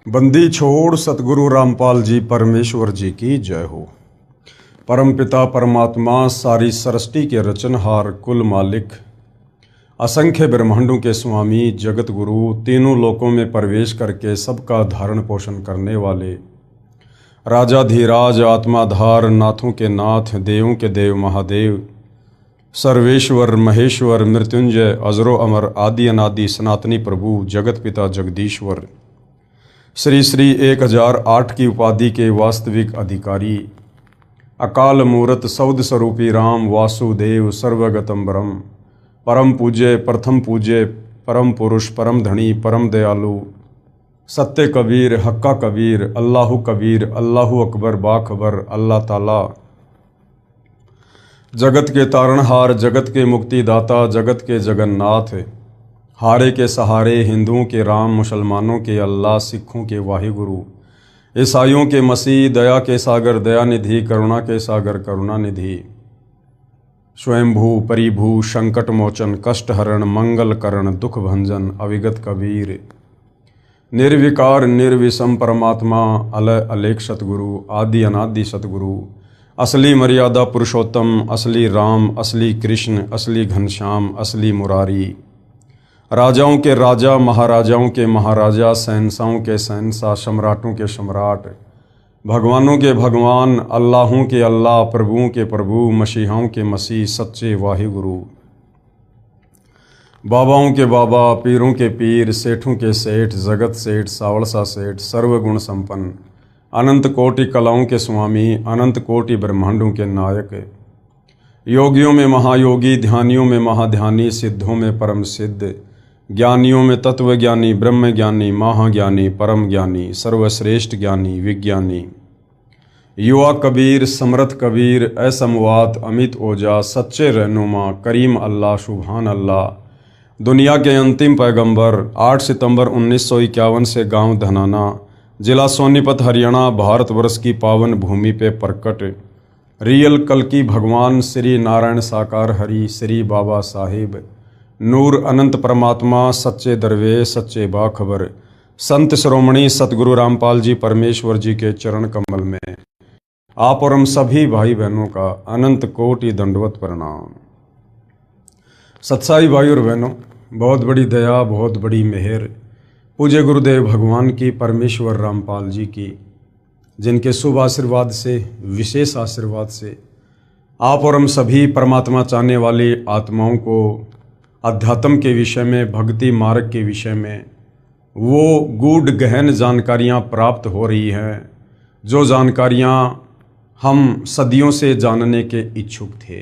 बंदी छोड़ सतगुरु रामपाल जी परमेश्वर जी की जय हो। परमपिता परमात्मा सारी सृष्टि के रचनहार कुल मालिक असंख्य ब्रह्मांडों के स्वामी जगत गुरु तीनों लोकों में प्रवेश करके सबका धारण पोषण करने वाले राजाधीराज आत्माधार नाथों के नाथ देवों के देव महादेव सर्वेश्वर महेश्वर मृत्युंजय अजरो अमर आदि अनादि सनातनी प्रभु जगत पिता जगदीश्वर श्री श्री 1008 की उपाधि के वास्तविक अधिकारी अकाल मूर्त सौद स्वरूपी राम वासुदेव सर्वगतम ब्रह्म परम पूज्य प्रथम पूज्य परम पुरुष परम धनी परम दयालु सत्य कबीर हक्का कबीर अल्लाहु अकबर बाखबर अल्लाह ताला जगत के तारणहार जगत के मुक्तिदाता जगत के जगन्नाथ हारे के सहारे हिंदुओं के राम मुसलमानों के अल्लाह सिखों के वाहिगुरु ईसाइयों के मसीह दया के सागर दयानिधि करुणा के सागर करुणानिधि स्वयंभू परिभू संकट मोचन कष्ट हरण मंगल करण दुख भंजन अविगत कबीर निर्विकार निर्विषम परमात्मा अलय अलेख सतगुरु आदि अनादि सतगुरु असली मर्यादा पुरुषोत्तम असली राम असली कृष्ण असली घनश्याम असली मुरारी राजाओं के राजा महाराजाओं के महाराजा शहंशाहों के शहंशाह सम्राटों के सम्राट भगवानों के भगवान अल्लाहों के अल्लाह प्रभुओं के प्रभु मसीहाओं के मसीह सच्चे वाहिगुरु बाबाओं के बाबा पीरों के पीर सेठों के सेठ जगत सेठ सावड़सा सेठ सर्वगुण संपन्न अनंत कोटि कलाओं के स्वामी अनंत कोटि ब्रह्मांडों के नायक योगियों में महायोगी ध्यानियों में महाध्यानी सिद्धों में परम सिद्ध ज्ञानियों में तत्व ज्ञानी ब्रह्म ज्ञानी महाज्ञानी परम ज्ञानी सर्वश्रेष्ठ ज्ञानी विज्ञानी युवा कबीर समर्थ कबीर असमवात अमित ओजा सच्चे रहनुमा करीम अल्लाह सुभान अल्लाह दुनिया के अंतिम पैगंबर 8 सितंबर 1951 से गांव धनाना जिला सोनीपत हरियाणा भारतवर्ष की पावन भूमि पे प्रकट रियल कल्कि भगवान श्री नारायण साकार हरि श्री बाबा साहिब नूर अनंत परमात्मा सच्चे दरवेश सच्चे बाखबर संत श्रोमणी सतगुरु रामपाल जी परमेश्वर जी के चरण कमल में आप और हम सभी भाई बहनों का अनंत कोटि दंडवत प्रणाम। सत्साई भाई और बहनों, बहुत बड़ी दया बहुत बड़ी मेहर पूज्य गुरुदेव भगवान की परमेश्वर रामपाल जी की, जिनके शुभ आशीर्वाद से विशेष आशीर्वाद से आप और हम सभी परमात्मा चाहने वाली आत्माओं को अध्यात्म के विषय में भक्ति मार्ग के विषय में वो गूढ़ गहन जानकारियाँ प्राप्त हो रही हैं जो जानकारियाँ हम सदियों से जानने के इच्छुक थे।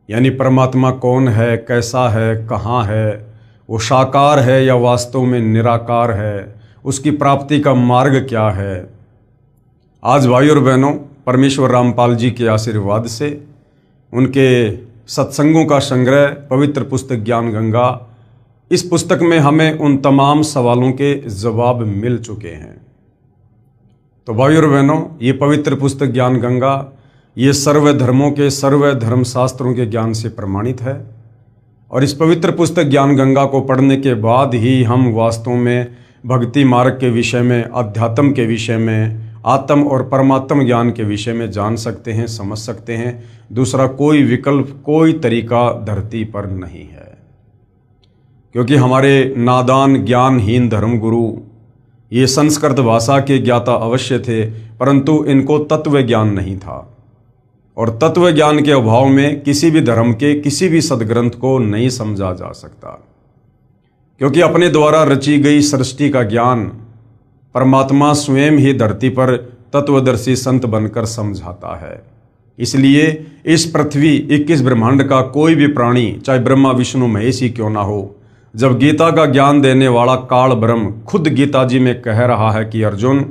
यानी परमात्मा कौन है, कैसा है, कहाँ है, वो साकार है या वास्तव में निराकार है, उसकी प्राप्ति का मार्ग क्या है। आज भाई और बहनों, परमेश्वर रामपाल जी के आशीर्वाद से उनके सत्संगों का संग्रह पवित्र पुस्तक ज्ञान गंगा, इस पुस्तक में हमें उन तमाम सवालों के जवाब मिल चुके हैं। तो भाई और बहनों, ये पवित्र पुस्तक ज्ञान गंगा ये सर्व धर्मों के सर्व धर्मशास्त्रों के ज्ञान से प्रमाणित है और इस पवित्र पुस्तक ज्ञान गंगा को पढ़ने के बाद ही हम वास्तव में भक्ति मार्ग के विषय में, अध्यात्म के विषय में, आत्म और परमात्म ज्ञान के विषय में जान सकते हैं, समझ सकते हैं। दूसरा कोई विकल्प, कोई तरीका धरती पर नहीं है, क्योंकि हमारे नादान ज्ञानहीन धर्मगुरु ये संस्कृत भाषा के ज्ञाता अवश्य थे, परंतु इनको तत्व ज्ञान नहीं था और तत्व ज्ञान के अभाव में किसी भी धर्म के किसी भी सदग्रंथ को नहीं समझा जा सकता, क्योंकि अपने द्वारा रची गई सृष्टि का ज्ञान परमात्मा स्वयं ही धरती पर तत्वदर्शी संत बनकर समझाता है। इसलिए इस पृथ्वी 21 ब्रह्मांड का कोई भी प्राणी, चाहे ब्रह्मा विष्णु महेश ही क्यों ना हो, जब गीता का ज्ञान देने वाला काल ब्रह्म खुद गीता जी में कह रहा है कि अर्जुन,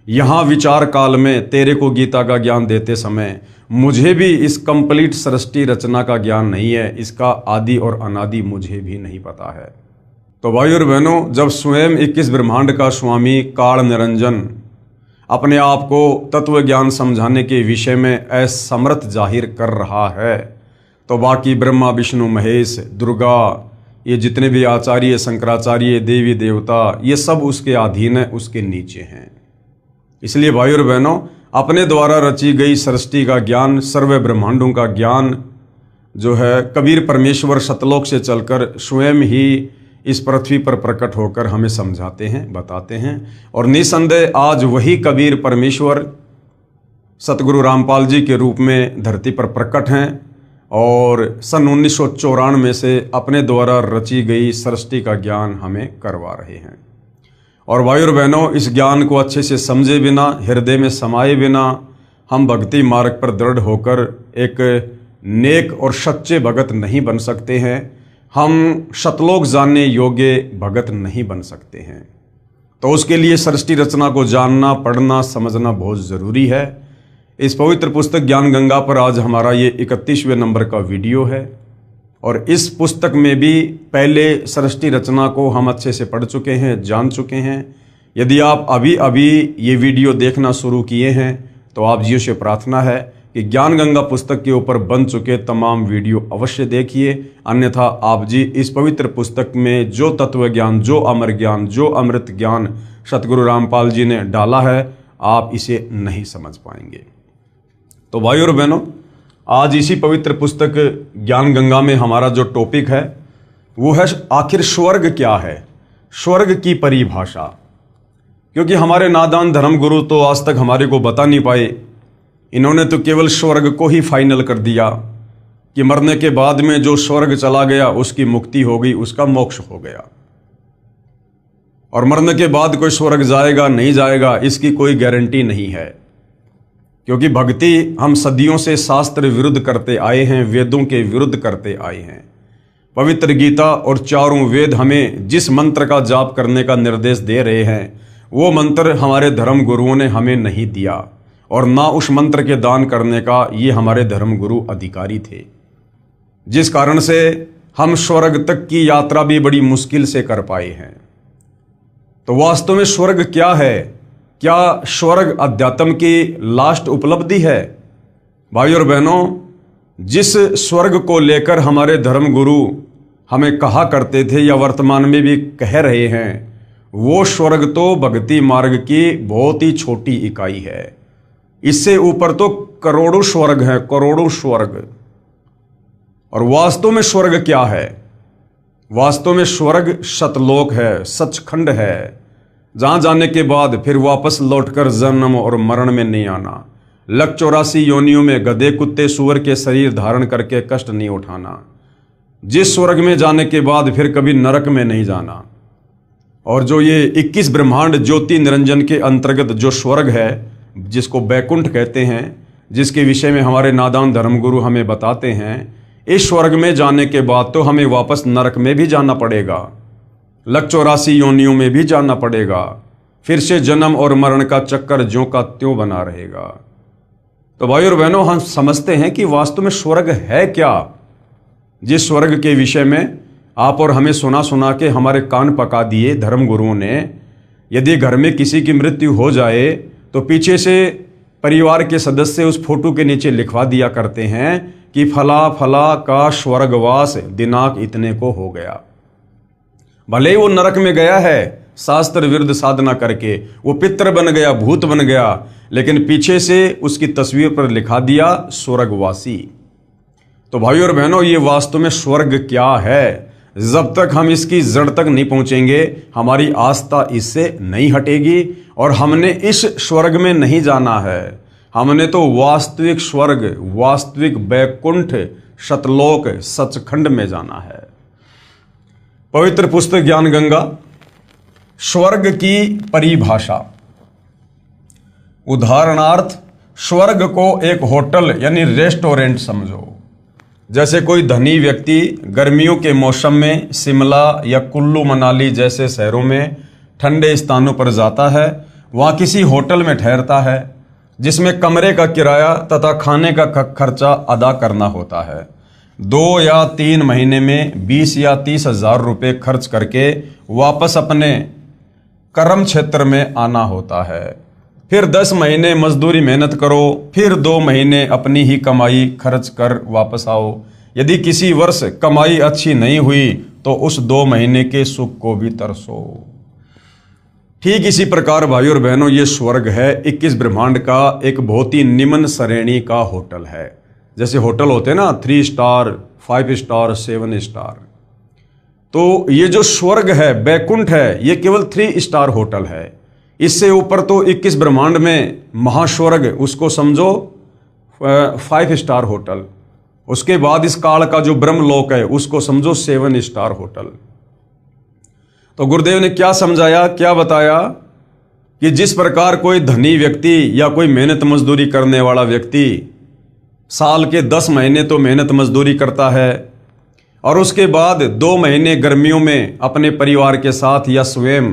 यहाँ विचार काल में तेरे को गीता का ज्ञान देते समय मुझे भी इस कंप्लीट सृष्टि रचना का ज्ञान नहीं है, इसका आदि और अनादि मुझे भी नहीं पता है। तो भाई और बहनों, जब स्वयं 21 ब्रह्मांड का स्वामी काल निरंजन अपने आप को तत्व ज्ञान समझाने के विषय में असमर्थ जाहिर कर रहा है, तो बाकी ब्रह्मा विष्णु महेश दुर्गा ये जितने भी आचार्य, शंकराचार्य, देवी देवता, ये सब उसके अधीन है, उसके नीचे हैं। इसलिए भाइयों और बहनों, अपने द्वारा रची गई सृष्टि का ज्ञान, सर्व ब्रह्मांडों का ज्ञान जो है, कबीर परमेश्वर सतलोक से चलकर स्वयं ही इस पृथ्वी पर प्रकट होकर हमें समझाते हैं, बताते हैं। और निसंदेह आज वही कबीर परमेश्वर सतगुरु रामपाल जी के रूप में धरती पर प्रकट हैं और सन 1994 से अपने द्वारा रची गई सृष्टि का ज्ञान हमें करवा रहे हैं। और भाइयों और बहनों, इस ज्ञान को अच्छे से समझे बिना, हृदय में समाये बिना हम भक्ति मार्ग पर दृढ़ होकर एक नेक और सच्चे भगत नहीं बन सकते हैं। हम शतलोक जानने योग्य भगत नहीं बन सकते हैं। तो उसके लिए सृष्टि रचना को जानना, पढ़ना, समझना बहुत ज़रूरी है। इस पवित्र पुस्तक ज्ञान गंगा पर आज हमारा ये 31वें नंबर का वीडियो है। और इस पुस्तक में भी पहले सृष्टि रचना को हम अच्छे से पढ़ चुके हैं, जान चुके हैं। यदि आप अभी अभी ये वीडियो देखना शुरू किए हैं तो आप जी से प्रार्थना है कि ज्ञान गंगा पुस्तक के ऊपर बन चुके तमाम वीडियो अवश्य देखिए। अन्यथा आप जी इस पवित्र पुस्तक में जो तत्व ज्ञान, जो अमर ज्ञान, जो अमृत ज्ञान सतगुरु रामपाल जी ने डाला है, आप इसे नहीं समझ पाएंगे। तो भाइयों और बहनों, आज इसी पवित्र पुस्तक ज्ञान गंगा में हमारा जो टॉपिक है वो है आखिर स्वर्ग क्या है, स्वर्ग की परिभाषा। क्योंकि हमारे नादान धर्म गुरु तो आज तक हमारे को बता नहीं पाए। इन्होंने तो केवल स्वर्ग को ही फाइनल कर दिया कि मरने के बाद में जो स्वर्ग चला गया उसकी मुक्ति हो गई, उसका मोक्ष हो गया। और मरने के बाद कोई स्वर्ग जाएगा नहीं जाएगा इसकी कोई गारंटी नहीं है। क्योंकि भक्ति हम सदियों से शास्त्र विरुद्ध करते आए हैं, वेदों के विरुद्ध करते आए हैं। पवित्र गीता और चारों वेद हमें जिस मंत्र का जाप करने का निर्देश दे रहे हैं वो मंत्र हमारे धर्म गुरुओं ने हमें नहीं दिया, और ना उस मंत्र के दान करने का ये हमारे धर्म गुरु अधिकारी थे। जिस कारण से हम स्वर्ग तक की यात्रा भी बड़ी मुश्किल से कर पाए हैं। तो वास्तव में स्वर्ग क्या है? क्या स्वर्ग अध्यात्म की लास्ट उपलब्धि है? भाइयों और बहनों, जिस स्वर्ग को लेकर हमारे धर्म गुरु हमें कहा करते थे या वर्तमान में भी कह रहे हैं, वो स्वर्ग तो भक्ति मार्ग की बहुत ही छोटी इकाई है। इससे ऊपर तो करोड़ों स्वर्ग हैं, करोड़ों स्वर्ग। और वास्तव में स्वर्ग क्या है? वास्तव में स्वर्ग सतलोक है, सचखंड है, जहां जाने के बाद फिर वापस लौटकर जन्म और मरण में नहीं आना। 184 योनियों में गधे, कुत्ते, सूअर के शरीर धारण करके कष्ट नहीं उठाना। जिस स्वर्ग में जाने के बाद फिर कभी नरक में नहीं जाना। और जो ये 21 ब्रह्मांड ज्योति निरंजन के अंतर्गत जो स्वर्ग है, जिसको बैकुंठ कहते हैं, जिसके विषय में हमारे नादान धर्मगुरु हमें बताते हैं, इस स्वर्ग में जाने के बाद तो हमें वापस नरक में भी जाना पड़ेगा, 184 योनियों में भी जाना पड़ेगा। फिर से जन्म और मरण का चक्कर ज्यों का त्यों बना रहेगा। तो भाई और बहनों, हम समझते हैं कि वास्तव में स्वर्ग है क्या, जिस स्वर्ग के विषय में आप और हमें सुना सुना के हमारे कान पका दिए धर्म गुरुओं ने। यदि घर में किसी की मृत्यु हो जाए तो पीछे से परिवार के सदस्य उस फोटो के नीचे लिखवा दिया करते हैं कि फला फला का स्वर्गवास दिनांक इतने को हो गया। भले ही वो नरक में गया है शास्त्र विरुद्ध साधना करके, वो पितर बन गया, भूत बन गया, लेकिन पीछे से उसकी तस्वीर पर लिखा दिया स्वर्गवासी। तो भाइयों और बहनों, ये वास्तव में स्वर्ग क्या है? जब तक हम इसकी जड़ तक नहीं पहुंचेंगे हमारी आस्था इससे नहीं हटेगी। और हमने इस स्वर्ग में नहीं जाना है, हमने तो वास्तविक स्वर्ग, वास्तविक बैकुंठ, सतलोक, सचखंड में जाना है। पवित्र पुस्तक ज्ञान गंगा स्वर्ग की परिभाषा। उदाहरणार्थ, स्वर्ग को एक होटल यानी रेस्टोरेंट समझो। जैसे कोई धनी व्यक्ति गर्मियों के मौसम में शिमला या कुल्लू मनाली जैसे शहरों में ठंडे स्थानों पर जाता है, वहाँ किसी होटल में ठहरता है जिसमें कमरे का किराया तथा खाने का खर्चा अदा करना होता है। 2 या 3 महीने में 20 या 30 हजार रुपये खर्च करके वापस अपने कर्म क्षेत्र में आना होता है। फिर 10 महीने मजदूरी मेहनत करो, फिर 2 महीने अपनी ही कमाई खर्च कर वापस आओ। यदि किसी वर्ष कमाई अच्छी नहीं हुई तो उस 2 महीने के सुख को भी तरसो। ठीक इसी प्रकार भाइयों और बहनों, ये स्वर्ग है 21 ब्रह्मांड का एक बहुत ही निम्न श्रेणी का होटल है। जैसे होटल होते हैं ना 3 स्टार, 5 स्टार, 7 स्टार, तो ये जो स्वर्ग है, बैकुंठ है, ये केवल 3 स्टार होटल है। इससे ऊपर तो 21 ब्रह्मांड में महास्वर्ग, उसको समझो 5 स्टार होटल। उसके बाद इस काल का जो ब्रह्मलोक है उसको समझो 7 स्टार होटल। तो गुरुदेव ने क्या समझाया, क्या बताया कि जिस प्रकार कोई धनी व्यक्ति या कोई मेहनत मजदूरी करने वाला व्यक्ति साल के 10 महीने तो मेहनत मजदूरी करता है और उसके बाद 2 महीने गर्मियों में अपने परिवार के साथ या स्वयं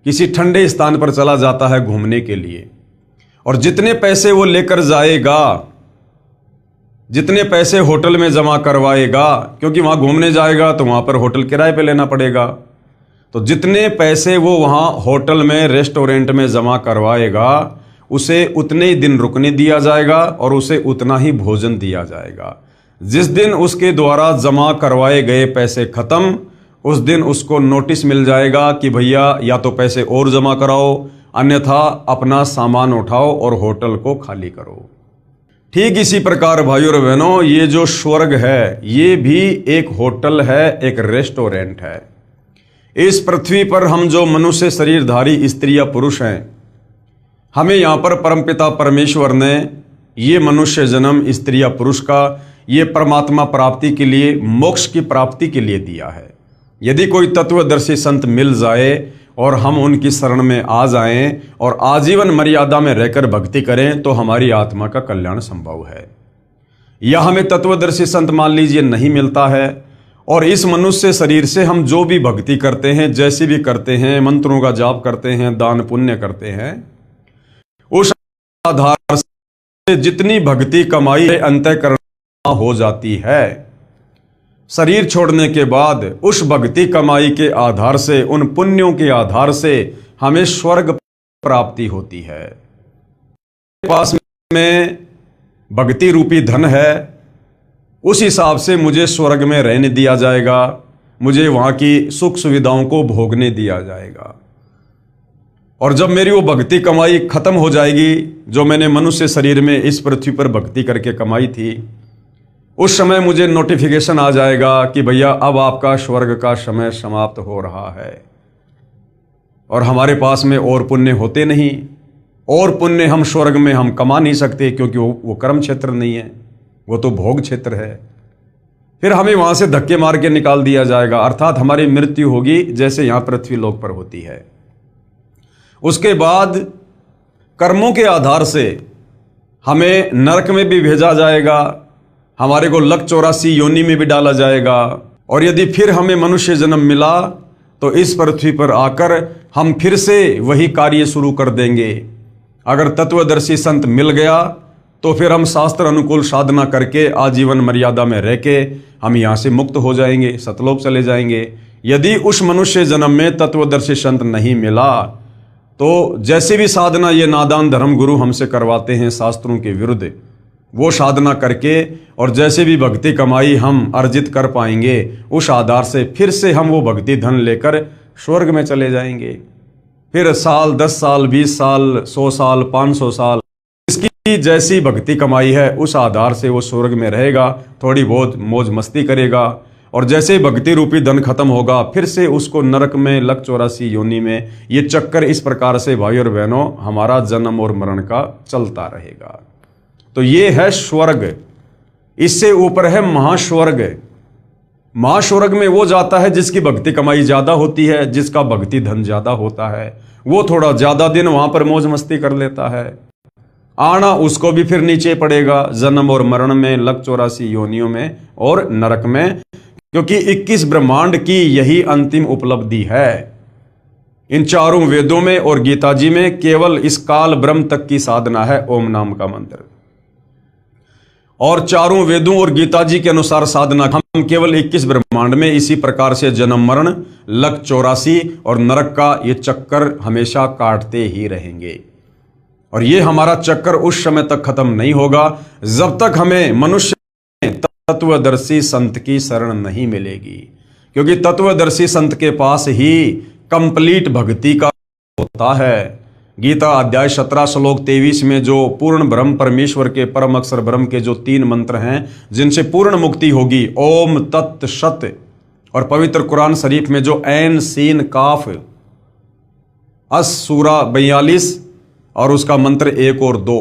किसी ठंडे स्थान पर चला जाता है घूमने के लिए, और जितने पैसे वो लेकर जाएगा, जितने पैसे होटल में जमा करवाएगा, क्योंकि वहां घूमने जाएगा तो वहां पर होटल किराए पे लेना पड़ेगा, तो जितने पैसे वो वहां होटल में, रेस्टोरेंट में जमा करवाएगा, उसे उतने ही दिन रुकने दिया जाएगा और उसे उतना ही भोजन दिया जाएगा। जिस दिन उसके द्वारा जमा करवाए गए पैसे खत्म, उस दिन उसको नोटिस मिल जाएगा कि भैया या तो पैसे और जमा कराओ, अन्यथा अपना सामान उठाओ और होटल को खाली करो। ठीक इसी प्रकार भाइयों और बहनों, ये जो स्वर्ग है ये भी एक होटल है, एक रेस्टोरेंट है। इस पृथ्वी पर हम जो मनुष्य शरीरधारी स्त्री या पुरुष हैं, हमें यहाँ पर परमपिता परमेश्वर ने ये मनुष्य जन्म स्त्री या पुरुष का ये परमात्मा प्राप्ति के लिए, मोक्ष की प्राप्ति के लिए दिया है। यदि कोई तत्वदर्शी संत मिल जाए और हम उनकी शरण में आ जाएं और आजीवन मर्यादा में रहकर भक्ति करें तो हमारी आत्मा का कल्याण संभव है। या हमें तत्वदर्शी संत मान लीजिए नहीं मिलता है और इस मनुष्य शरीर से हम जो भी भक्ति करते हैं, जैसी भी करते हैं, मंत्रों का जाप करते हैं, दान पुण्य करते हैं, उस आधार से जितनी भक्ति कमाई अंतःकरण हो जाती है, शरीर छोड़ने के बाद उस भक्ति कमाई के आधार से, उन पुण्यों के आधार से हमें स्वर्ग प्राप्ति होती है। पास में भक्ति रूपी धन है, उस हिसाब से मुझे स्वर्ग में रहने दिया जाएगा, मुझे वहां की सुख सुविधाओं को भोगने दिया जाएगा। और जब मेरी वो भक्ति कमाई खत्म हो जाएगी, जो मैंने मनुष्य शरीर में इस पृथ्वी पर भक्ति करके कमाई थी, उस समय मुझे नोटिफिकेशन आ जाएगा कि भैया अब आपका स्वर्ग का समय समाप्त हो रहा है। और हमारे पास में और पुण्य होते नहीं, और पुण्य हम स्वर्ग में हम कमा नहीं सकते, क्योंकि वो कर्म क्षेत्र नहीं है, वो तो भोग क्षेत्र है। फिर हमें वहां से धक्के मार के निकाल दिया जाएगा, अर्थात हमारी मृत्यु होगी जैसे यहां पृथ्वी लोक पर होती है। उसके बाद कर्मों के आधार से हमें नरक में भी भेजा जाएगा, हमारे को लक 84 योनि में भी डाला जाएगा। और यदि फिर हमें मनुष्य जन्म मिला तो इस पृथ्वी पर आकर हम फिर से वही कार्य शुरू कर देंगे। अगर तत्वदर्शी संत मिल गया तो फिर हम शास्त्र अनुकूल साधना करके आजीवन मर्यादा में रह के हम यहाँ से मुक्त हो जाएंगे, सतलोक चले जाएंगे। यदि उस मनुष्य जन्म में तत्वदर्शी संत नहीं मिला तो जैसे भी साधना ये नादान धर्म गुरु हमसे करवाते हैं शास्त्रों के विरुद्ध, वो साधना करके और जैसे भी भक्ति कमाई हम अर्जित कर पाएंगे, उस आधार से फिर से हम वो भक्ति धन लेकर स्वर्ग में चले जाएंगे। फिर साल 10 साल 20 साल 100 साल 500 साल इसकी जैसी भक्ति कमाई है उस आधार से वो स्वर्ग में रहेगा, थोड़ी बहुत मौज मस्ती करेगा। और जैसे भक्ति रूपी धन खत्म होगा फिर से उसको नरक में लक 84 योनि में, ये चक्कर इस प्रकार से भाई और बहनों हमारा जन्म और मरण का चलता रहेगा। तो ये है स्वर्ग। इससे ऊपर है महास्वर्ग। महास्वर्ग में वो जाता है जिसकी भक्ति कमाई ज्यादा होती है, जिसका भक्ति धन ज्यादा होता है, वो थोड़ा ज्यादा दिन वहां पर मौज मस्ती कर लेता है। आना उसको भी फिर नीचे पड़ेगा जन्म और मरण में, लक 84 योनियों में और नरक में, क्योंकि 21 ब्रह्मांड की यही अंतिम उपलब्धि है। इन चारों वेदों में और गीता जी में केवल इस काल ब्रह्म तक की साधना है ओम नाम का मंत्र। और चारों वेदों और गीता जी के अनुसार साधना हम केवल 21 ब्रह्मांड में इसी प्रकार से जन्म मरण, लक 84 और नरक का ये चक्कर हमेशा काटते ही रहेंगे। और ये हमारा चक्कर उस समय तक खत्म नहीं होगा जब तक हमें मनुष्य तत्वदर्शी संत की शरण नहीं मिलेगी। क्योंकि तत्वदर्शी संत के पास ही कंप्लीट भक्ति का होता है। गीता अध्याय 17 श्लोक 23 में जो पूर्ण ब्रह्म परमेश्वर के परम अक्षर ब्रह्म के जो 3 मंत्र हैं जिनसे पूर्ण मुक्ति होगी, ओम तत् सत, और पवित्र कुरान शरीफ में जो ऐन सीन काफ अस सूरा 42 और उसका मंत्र 1 और 2,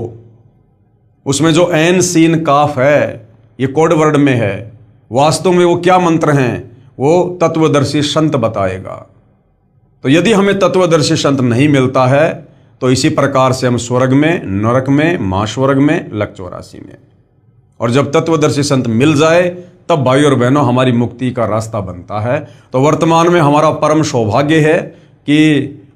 उसमें जो ऐन सीन काफ है ये कोड वर्ड में है, वास्तव में वो क्या मंत्र हैं वो तत्वदर्शी संत बताएगा। तो यदि हमें तत्वदर्शी संत नहीं मिलता है तो इसी प्रकार से हम स्वर्ग में, नरक में, महास्वर्ग में, लक 84 में, और जब तत्वदर्शी संत मिल जाए तब भाई और बहनों हमारी मुक्ति का रास्ता बनता है। तो वर्तमान में हमारा परम सौभाग्य है कि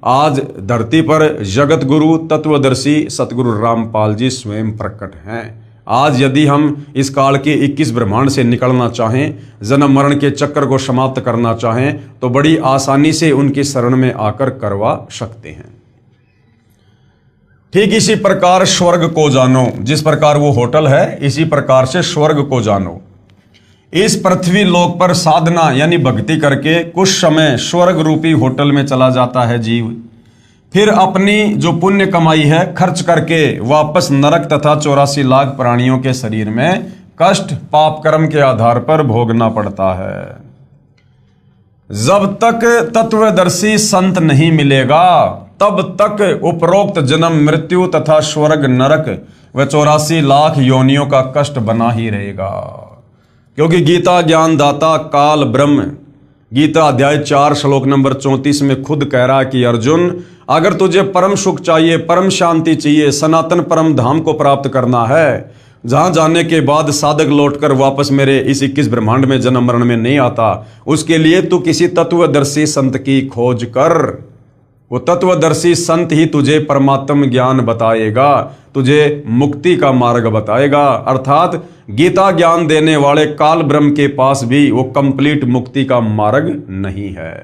आज धरती पर जगत गुरु तत्वदर्शी सतगुरु रामपाल जी स्वयं प्रकट हैं। आज यदि हम इस काल के 21 ब्रह्मांड से निकलना चाहें, जन्म मरण के चक्कर को समाप्त करना चाहें तो बड़ी आसानी से उनकी शरण में आकर करवा सकते हैं। ठीक इसी प्रकार स्वर्ग को जानो, जिस प्रकार वो होटल है इसी प्रकार से स्वर्ग को जानो। इस पृथ्वी लोक पर साधना यानी भक्ति करके कुछ समय स्वर्ग रूपी होटल में चला जाता है जीव, फिर अपनी जो पुण्य कमाई है खर्च करके वापस नरक तथा 84 लाख प्राणियों के शरीर में कष्ट पाप कर्म के आधार पर भोगना पड़ता है। जब तक तत्वदर्शी संत नहीं मिलेगा तब तक उपरोक्त जन्म मृत्यु तथा स्वर्ग नरक व 84 लाख योनियों का कष्ट बना ही रहेगा। क्योंकि गीता ज्ञानदाता काल ब्रह्म गीता अध्याय 4 श्लोक नंबर 34 में खुद कह रहा है कि अर्जुन, अगर तुझे परम सुख चाहिए, परम शांति चाहिए, सनातन परम धाम को प्राप्त करना है, जहां जाने के बाद साधक लौटकर वापस मेरे इस 21 ब्रह्मांड में जन्म मरण में नहीं आता, उसके लिए तू किसी तत्वदर्शी संत की खोज कर। वो तत्वदर्शी संत ही तुझे परमात्म ज्ञान बताएगा, तुझे मुक्ति का मार्ग बताएगा। अर्थात गीता ज्ञान देने वाले काल ब्रह्म के पास भी वो कंप्लीट मुक्ति का मार्ग नहीं है,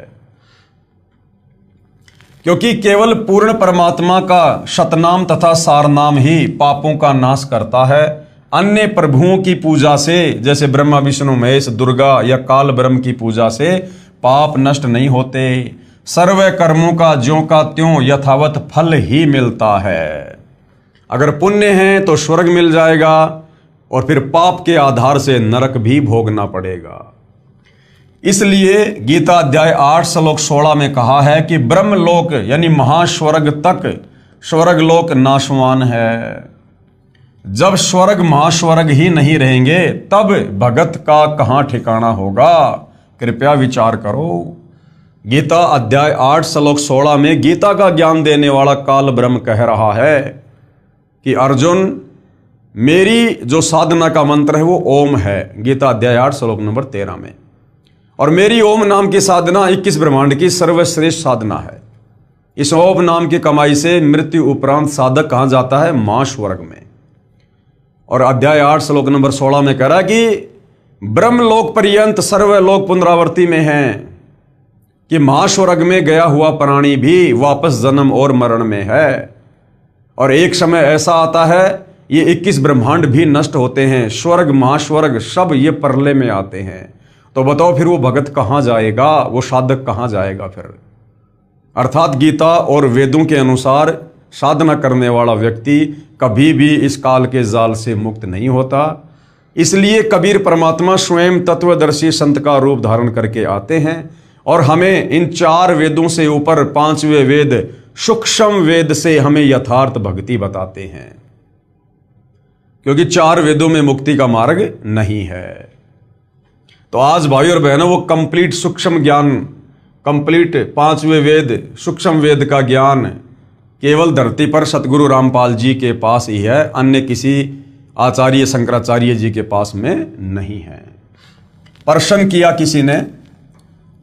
क्योंकि केवल पूर्ण परमात्मा का शतनाम तथा सारनाम ही पापों का नाश करता है। अन्य प्रभुओं की पूजा से, जैसे ब्रह्मा विष्णु महेश दुर्गा या काल ब्रह्म की पूजा से पाप नष्ट नहीं होते। सर्व कर्मों का ज्यों का त्यों यथावत फल ही मिलता है। अगर पुण्य है तो स्वर्ग मिल जाएगा और फिर पाप के आधार से नरक भी भोगना पड़ेगा। इसलिए गीता अध्याय 8 श्लोक 16 में कहा है कि ब्रह्मलोक यानी महास्वर्ग तक स्वर्गलोक नाशवान है। जब स्वर्ग महास्वर्ग ही नहीं रहेंगे तब भगत का कहां ठिकाना होगा, कृपया विचार करो। गीता अध्याय 8 श्लोक 16 में गीता का ज्ञान देने वाला काल ब्रह्म कह रहा है कि अर्जुन, मेरी जो साधना का मंत्र है वो ओम है, गीता अध्याय 8 श्लोक नंबर 13 में। और मेरी ओम नाम की साधना 21 ब्रह्मांड की सर्वश्रेष्ठ साधना है। इस ओम नाम की कमाई से मृत्यु उपरांत साधक कहां जाता है, महास्वर्ग में। और अध्याय 8 श्लोक नंबर 16 में कह रहा है कि ब्रह्मलोक पर्यंत सर्वलोक पुनरावर्ती में है, कि महास्वर्ग में गया हुआ प्राणी भी वापस जन्म और मरण में है। और एक समय ऐसा आता है ये 21 ब्रह्मांड भी नष्ट होते हैं, स्वर्ग महास्वर्ग सब ये परले में आते हैं। तो बताओ फिर वो भगत कहां जाएगा, वो साधक कहां जाएगा फिर। अर्थात गीता और वेदों के अनुसार साधना करने वाला व्यक्ति कभी भी इस काल के जाल से मुक्त नहीं होता। इसलिए कबीर परमात्मा स्वयं तत्वदर्शी संत का रूप धारण करके आते हैं और हमें इन 4 वेदों से ऊपर 5वें वेद सूक्ष्म वेद से हमें यथार्थ भक्ति बताते हैं, क्योंकि 4 वेदों में मुक्ति का मार्ग नहीं है। तो आज भाई और बहनों वो कंप्लीट सूक्ष्म ज्ञान, कंप्लीट 5वें वेद सूक्ष्म वेद का ज्ञान केवल धरती पर सतगुरु रामपाल जी के पास ही है, अन्य किसी आचार्य शंकराचार्य जी के पास में नहीं है। प्रश्न किया किसी ने,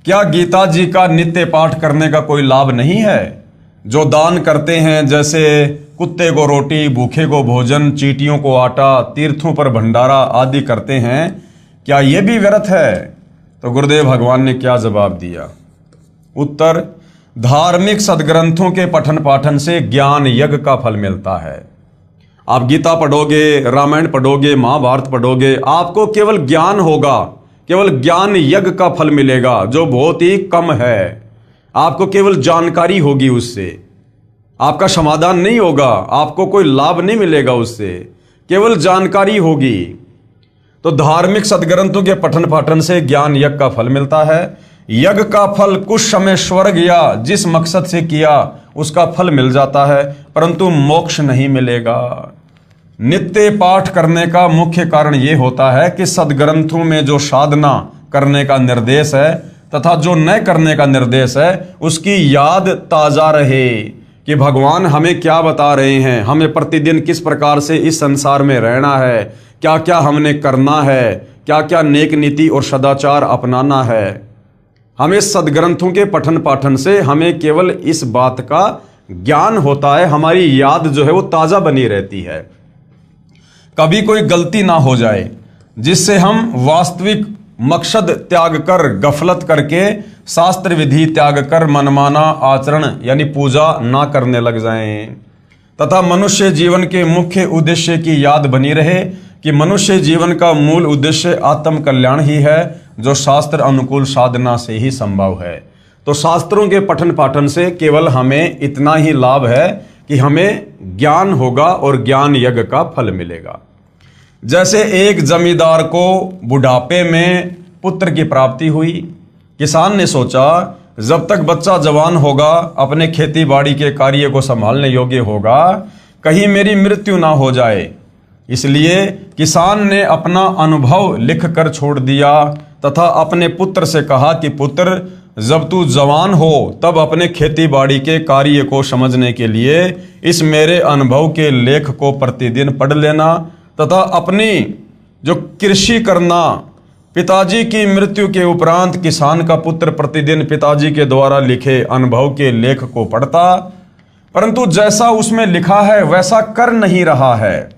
क्या गीता जी का नित्य पाठ करने का कोई लाभ नहीं है? जो दान करते हैं, जैसे कुत्ते को रोटी, भूखे को भोजन, चींटियों को आटा, तीर्थों पर भंडारा आदि करते हैं, क्या यह भी व्यर्थ है? तो गुरुदेव भगवान ने क्या जवाब दिया? उत्तर, धार्मिक सदग्रंथों के पठन पाठन से ज्ञान यज्ञ का फल मिलता है। आप गीता पढ़ोगे, रामायण पढ़ोगे, महाभारत पढ़ोगे, आपको केवल ज्ञान होगा केवल ज्ञान यज्ञ का फल मिलेगा, जो बहुत ही कम है। आपको केवल जानकारी होगी, उससे आपका समाधान नहीं होगा, आपको कोई लाभ नहीं मिलेगा, उससे केवल जानकारी होगी। तो धार्मिक सदग्रंथों के पठन पाठन से ज्ञान यज्ञ का फल मिलता है। यज्ञ का फल कुछ समय स्वर्ग या जिस मकसद से किया उसका फल मिल जाता है, परंतु मोक्ष नहीं मिलेगा। नित्य पाठ करने का मुख्य कारण यह होता है कि सदग्रंथों में जो साधना करने का निर्देश है तथा जो न करने का निर्देश है, उसकी याद ताजा रहे कि भगवान हमें क्या बता रहे हैं, हमें प्रतिदिन किस प्रकार से इस संसार में रहना है, क्या क्या हमने करना है, क्या क्या नेक नीति और सदाचार अपनाना है। हमें सदग्रंथों के पठन पाठन से हमें केवल इस बात का ज्ञान होता है, हमारी याद जो है वो ताजा बनी रहती है। कभी कोई गलती ना हो जाए जिससे हम वास्तविक मकसद त्याग कर, गफलत करके, शास्त्र विधि त्याग कर मनमाना आचरण यानी पूजा ना करने लग जाएं, तथा मनुष्य जीवन के मुख्य उद्देश्य की याद बनी रहे कि मनुष्य जीवन का मूल उद्देश्य आत्म कल्याण ही है, जो शास्त्र अनुकूल साधना से ही संभव है। तो शास्त्रों के पठन पाठन से केवल हमें इतना ही लाभ है कि हमें ज्ञान होगा और ज्ञान यज्ञ का फल मिलेगा। जैसे एक जमींदार को बुढ़ापे में पुत्र की प्राप्ति हुई, किसान ने सोचा जब तक बच्चा जवान होगा, अपने खेती बाड़ी के कार्य को संभालने योग्य होगा, कहीं मेरी मृत्यु ना हो जाए। इसलिए किसान ने अपना अनुभव लिख कर छोड़ दिया तथा अपने पुत्र से कहा कि पुत्र, जब तू जवान हो तब अपने खेती बाड़ी के कार्य को समझने के लिए इस मेरे अनुभव के लेख को प्रतिदिन पढ़ लेना तथा अपनी जो कृषि करना। पिताजी की मृत्यु के उपरांत किसान का पुत्र प्रतिदिन पिताजी के द्वारा लिखे अनुभव के लेख को पढ़ता, परंतु जैसा उसमें लिखा है वैसा कर नहीं रहा है।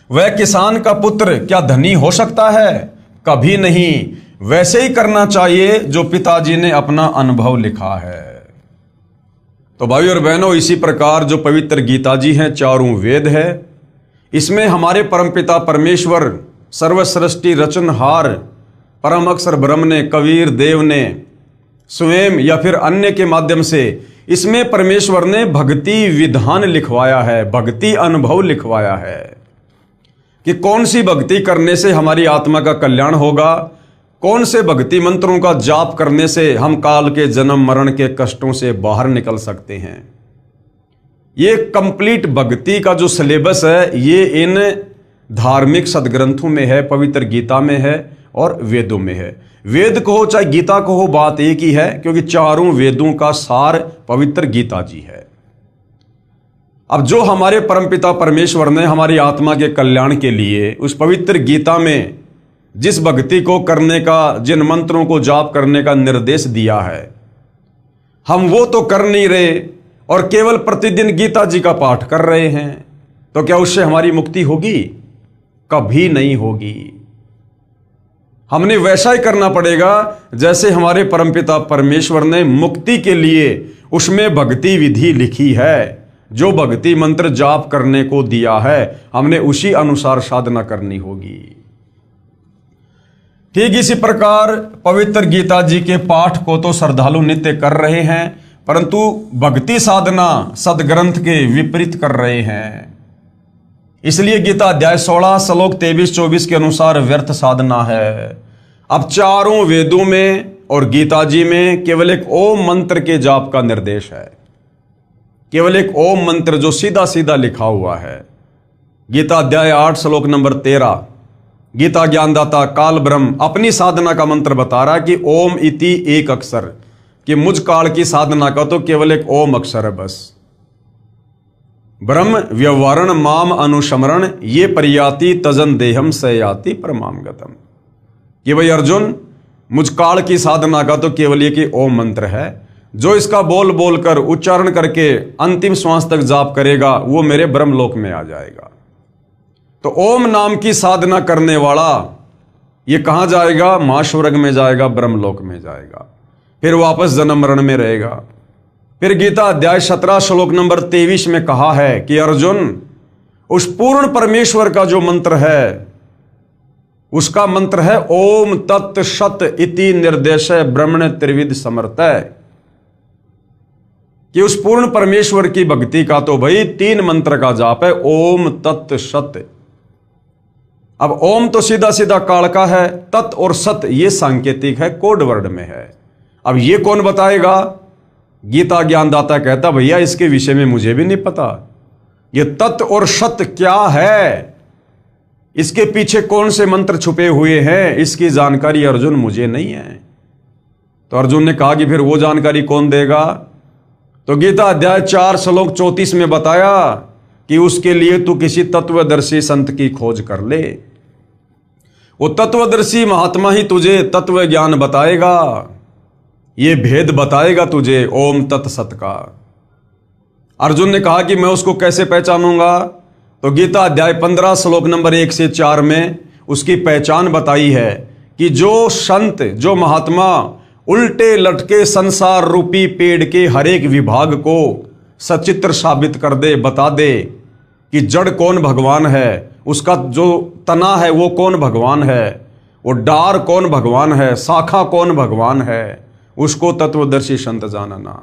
वह किसान का पुत्र क्या धनी हो सकता है? कभी नहीं। वैसे ही करना चाहिए जो पिताजी ने अपना अनुभव लिखा है। तो भाई और बहनों, इसी प्रकार जो पवित्र गीता जी हैं, चारों वेद है, इसमें हमारे परमपिता परमेश्वर सर्वसृष्टि रचनहार परम अक्षर ब्रह्म ने, कबीर देव ने स्वयं या फिर अन्य के माध्यम से इसमें परमेश्वर ने भक्ति विधान लिखवाया है, भक्ति अनुभव लिखवाया है कि कौन सी भक्ति करने से हमारी आत्मा का कल्याण होगा, कौन से भक्ति मंत्रों का जाप करने से हम काल के जन्म मरण के कष्टों से बाहर निकल सकते हैं। ये कंप्लीट भक्ति का जो सिलेबस है, ये इन धार्मिक सदग्रंथों में है, पवित्र गीता में है और वेदों में है। वेद को हो चाहे गीता को हो, बात एक ही है, क्योंकि चारों वेदों का सार पवित्र गीता जी है। अब जो हमारे परमपिता परमेश्वर ने हमारी आत्मा के कल्याण के लिए उस पवित्र गीता में जिस भक्ति को करने का, जिन मंत्रों को जाप करने का निर्देश दिया है, हम वो तो कर नहीं रहे और केवल प्रतिदिन गीता जी का पाठ कर रहे हैं, तो क्या उससे हमारी मुक्ति होगी? कभी नहीं होगी। हमने वैसा ही करना पड़ेगा जैसे हमारे परमपिता परमेश्वर ने मुक्ति के लिए उसमें भक्ति विधि लिखी है, जो भक्ति मंत्र जाप करने को दिया है, हमने उसी अनुसार साधना करनी होगी। ठीक इसी प्रकार पवित्र गीता जी के पाठ को तो श्रद्धालु नित्य कर रहे हैं, परंतु भक्ति साधना सदग्रंथ के विपरीत कर रहे हैं। इसलिए गीता अध्याय 16 श्लोक 23-24 के अनुसार व्यर्थ साधना है। अब चारों वेदों में और गीता जी में केवल एक ओम मंत्र के जाप का निर्देश है, केवल एक ओम मंत्र जो सीधा सीधा लिखा हुआ है। गीता अध्याय 8 श्लोक नंबर 13, गीता ज्ञानदाता काल ब्रह्म अपनी साधना का मंत्र बता रहा है कि ओम इति एक अक्षर, कि मुझ काल की साधना का तो केवल एक ओम अक्षर है बस। ब्रह्म व्यवहारण माम अनुस्मरण ये परियाति तजन देहम सयाति परमाम गतम, कि भाई अर्जुन, मुझ काल की साधना का तो केवल ये कि ओम मंत्र है, जो इसका बोल बोल कर उच्चारण करके अंतिम श्वास तक जाप करेगा वो मेरे ब्रह्मलोक में आ जाएगा। तो ओम नाम की साधना करने वाला ये कहां जाएगा? महास्वर्ग में जाएगा, ब्रह्मलोक में जाएगा, फिर वापस जन्म मरण में रहेगा। फिर गीता अध्याय 17 श्लोक नंबर 23 में कहा है कि अर्जुन, उस पूर्ण परमेश्वर का जो मंत्र है उसका मंत्र है ओम तत् सत इति निर्देशय ब्रह्मण त्रिविध समर्थय, कि उस पूर्ण परमेश्वर की भक्ति का तो भाई 3 मंत्र का जाप है, ओम तत् सत। अब ओम तो सीधा सीधा काल का है, तत् और सत ये सांकेतिक है, कोड वर्ड में है। अब ये कौन बताएगा? गीता ज्ञानदाता कहता भैया इसके विषय में मुझे भी नहीं पता, ये तत् और सत क्या है, इसके पीछे कौन से मंत्र छुपे हुए हैं, इसकी जानकारी अर्जुन मुझे नहीं है। तो अर्जुन ने कहा कि फिर वो जानकारी कौन देगा? तो गीता अध्याय 4 श्लोक 34 में बताया कि उसके लिए तू किसी तत्वदर्शी संत की खोज कर ले, वो तत्वदर्शी महात्मा ही तुझे तत्व ज्ञान बताएगा, ये भेद बताएगा तुझे ओम तत् सत का। अर्जुन ने कहा कि मैं उसको कैसे पहचानूंगा? तो गीता अध्याय 15 श्लोक नंबर 1 से 4 में उसकी पहचान बताई है कि जो संत, जो महात्मा उल्टे लटके संसार रूपी पेड़ के हर एक विभाग को सचित्र साबित कर दे, बता दे कि जड़ कौन भगवान है, उसका जो तना है वो कौन भगवान है, वो डार कौन भगवान है, शाखा कौन भगवान है, उसको तत्वदर्शी संत जानना।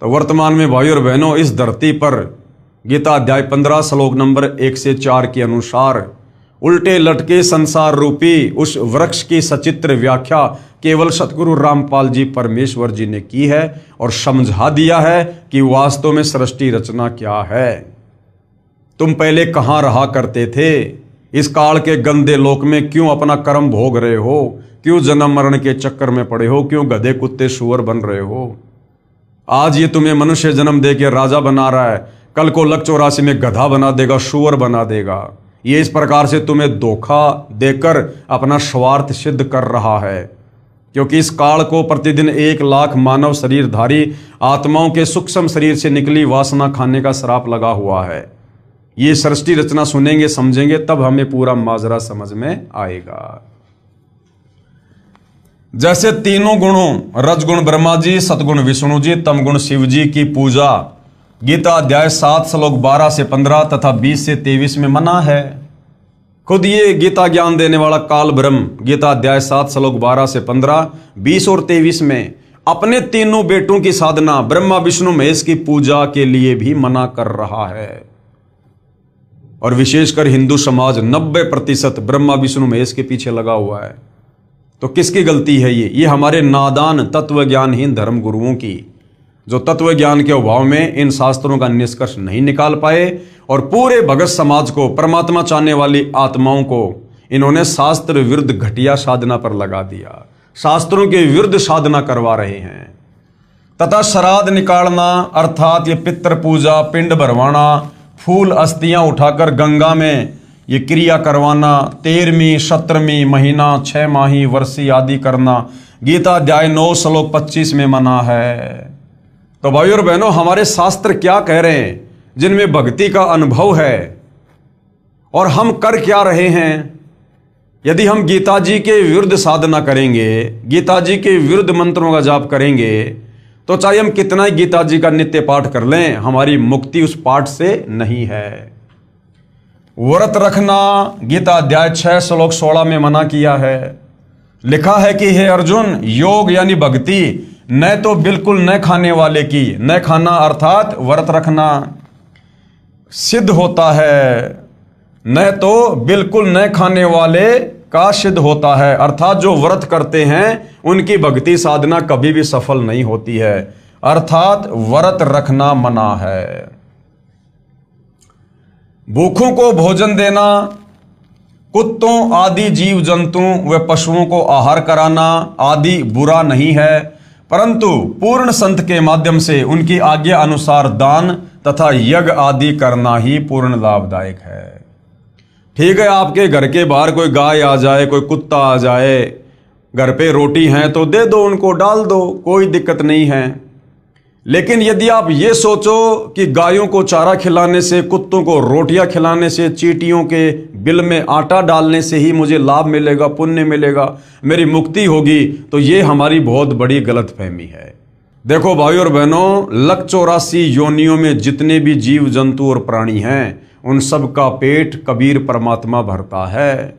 तो वर्तमान में भाइयों और बहनों, इस धरती पर गीता अध्याय 15 श्लोक नंबर 1 से 4 के अनुसार उल्टे लटके संसार रूपी उस वृक्ष की सचित्र व्याख्या केवल सतगुरु रामपाल जी परमेश्वर जी ने की है और समझा दिया है कि वास्तव में सृष्टि रचना क्या है। तुम पहले कहाँ रहा करते थे? इस काल के गंदे लोक में क्यों अपना कर्म भोग रहे हो? क्यों जन्म मरण के चक्कर में पड़े हो? क्यों गधे कुत्ते सुअर बन रहे हो? आज ये तुम्हें मनुष्य जन्म दे के राजा बना रहा है, कल को लक 84 में गधा बना देगा, सुअर बना देगा। ये इस प्रकार से तुम्हें धोखा देकर अपना स्वार्थ सिद्ध कर रहा है, क्योंकि इस काल को प्रतिदिन 1 लाख मानव शरीरधारी आत्माओं के सूक्ष्म शरीर से निकली वासना खाने का श्राप लगा हुआ है। ये सृष्टि रचना सुनेंगे, समझेंगे, तब हमें पूरा माजरा समझ में आएगा। जैसे तीनों गुणों रजगुण ब्रह्मा जी, सतगुण विष्णु जी, तमगुण शिव जी की पूजा गीता अध्याय 7 श्लोक 12 से 15 तथा 20 से 23 में मना है। खुद ये गीता ज्ञान देने वाला काल ब्रह्म गीता अध्याय 7 श्लोक 12 से 15, 20 और 23 में अपने तीनों बेटों की साधना ब्रह्मा विष्णु महेश की पूजा के लिए भी मना कर रहा है। और विशेषकर हिंदू समाज 90% ब्रह्मा विष्णु महेश के पीछे लगा हुआ है। तो किसकी गलती है ये हमारे नादान तत्व ज्ञानहीन धर्म गुरुओं की, जो तत्व ज्ञान के अभाव में इन शास्त्रों का निष्कर्ष नहीं निकाल पाए और पूरे भगत समाज को, परमात्मा चाहने वाली आत्माओं को इन्होंने शास्त्र विरुद्ध घटिया साधना पर लगा दिया, शास्त्रों के विरुद्ध साधना करवा रहे हैं। तथा श्राद्ध निकालना अर्थात ये पितृ पूजा, पिंड भरवाना, फूल अस्थियां उठाकर गंगा में ये क्रिया करवाना, 13वीं 17वीं महीना 6 माही वर्षी आदि करना गीता अध्याय 9 श्लोक 25 में मना है। तो भाइयों और बहनों, हमारे शास्त्र क्या कह रहे हैं जिनमें भक्ति का अनुभव है और हम कर क्या रहे हैं? यदि हम गीता जी के विरुद्ध साधना करेंगे, गीता जी के विरुद्ध मंत्रों का जाप करेंगे, तो चाहे हम कितना ही गीता जी का नित्य पाठ कर लें, हमारी मुक्ति उस पाठ से नहीं है। व्रत रखना गीता अध्याय 6 श्लोक 16 में मना किया है। लिखा है कि हे अर्जुन, योग यानी भक्ति न तो बिल्कुल न खाने वाले की, न खाना अर्थात व्रत रखना सिद्ध होता है, न तो बिल्कुल न खाने वाले का सिद्ध होता है, अर्थात जो व्रत करते हैं उनकी भक्ति साधना कभी भी सफल नहीं होती है, अर्थात व्रत रखना मना है। भूखों को भोजन देना, कुत्तों आदि जीव जंतु व पशुओं को आहार कराना आदि बुरा नहीं है, परंतु पूर्ण संत के माध्यम से उनकी आज्ञा अनुसार दान तथा यज्ञ आदि करना ही पूर्ण लाभदायक है। ठीक है, आपके घर के बाहर कोई गाय आ जाए, कोई कुत्ता आ जाए, घर पे रोटी है तो दे दो, उनको डाल दो, कोई दिक्कत नहीं है। लेकिन यदि आप ये सोचो कि गायों को चारा खिलाने से, कुत्तों को रोटियां खिलाने से, चींटियों के बिल में आटा डालने से ही मुझे लाभ मिलेगा, पुण्य मिलेगा, मेरी मुक्ति होगी, तो ये हमारी बहुत बड़ी गलतफहमी है। देखो भाइयों और बहनों, लक 84 योनियों में जितने भी जीव जंतु और प्राणी हैं, उन सब का पेट कबीर परमात्मा भरता है।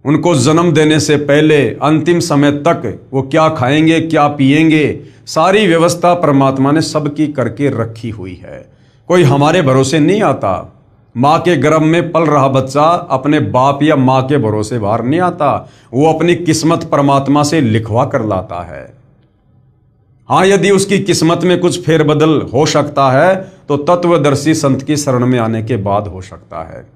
उनको जन्म देने से पहले अंतिम समय तक वो क्या खाएंगे क्या पिएंगे, सारी व्यवस्था परमात्मा ने सबकी करके रखी हुई है। कोई हमारे भरोसे नहीं आता। माँ के गर्भ में पल रहा बच्चा अपने बाप या माँ के भरोसे बाहर नहीं आता, वो अपनी किस्मत परमात्मा से लिखवा कर लाता है। हाँ, यदि उसकी किस्मत में कुछ फेरबदल हो सकता है तो तत्वदर्शी संत की शरण में आने के बाद हो सकता है।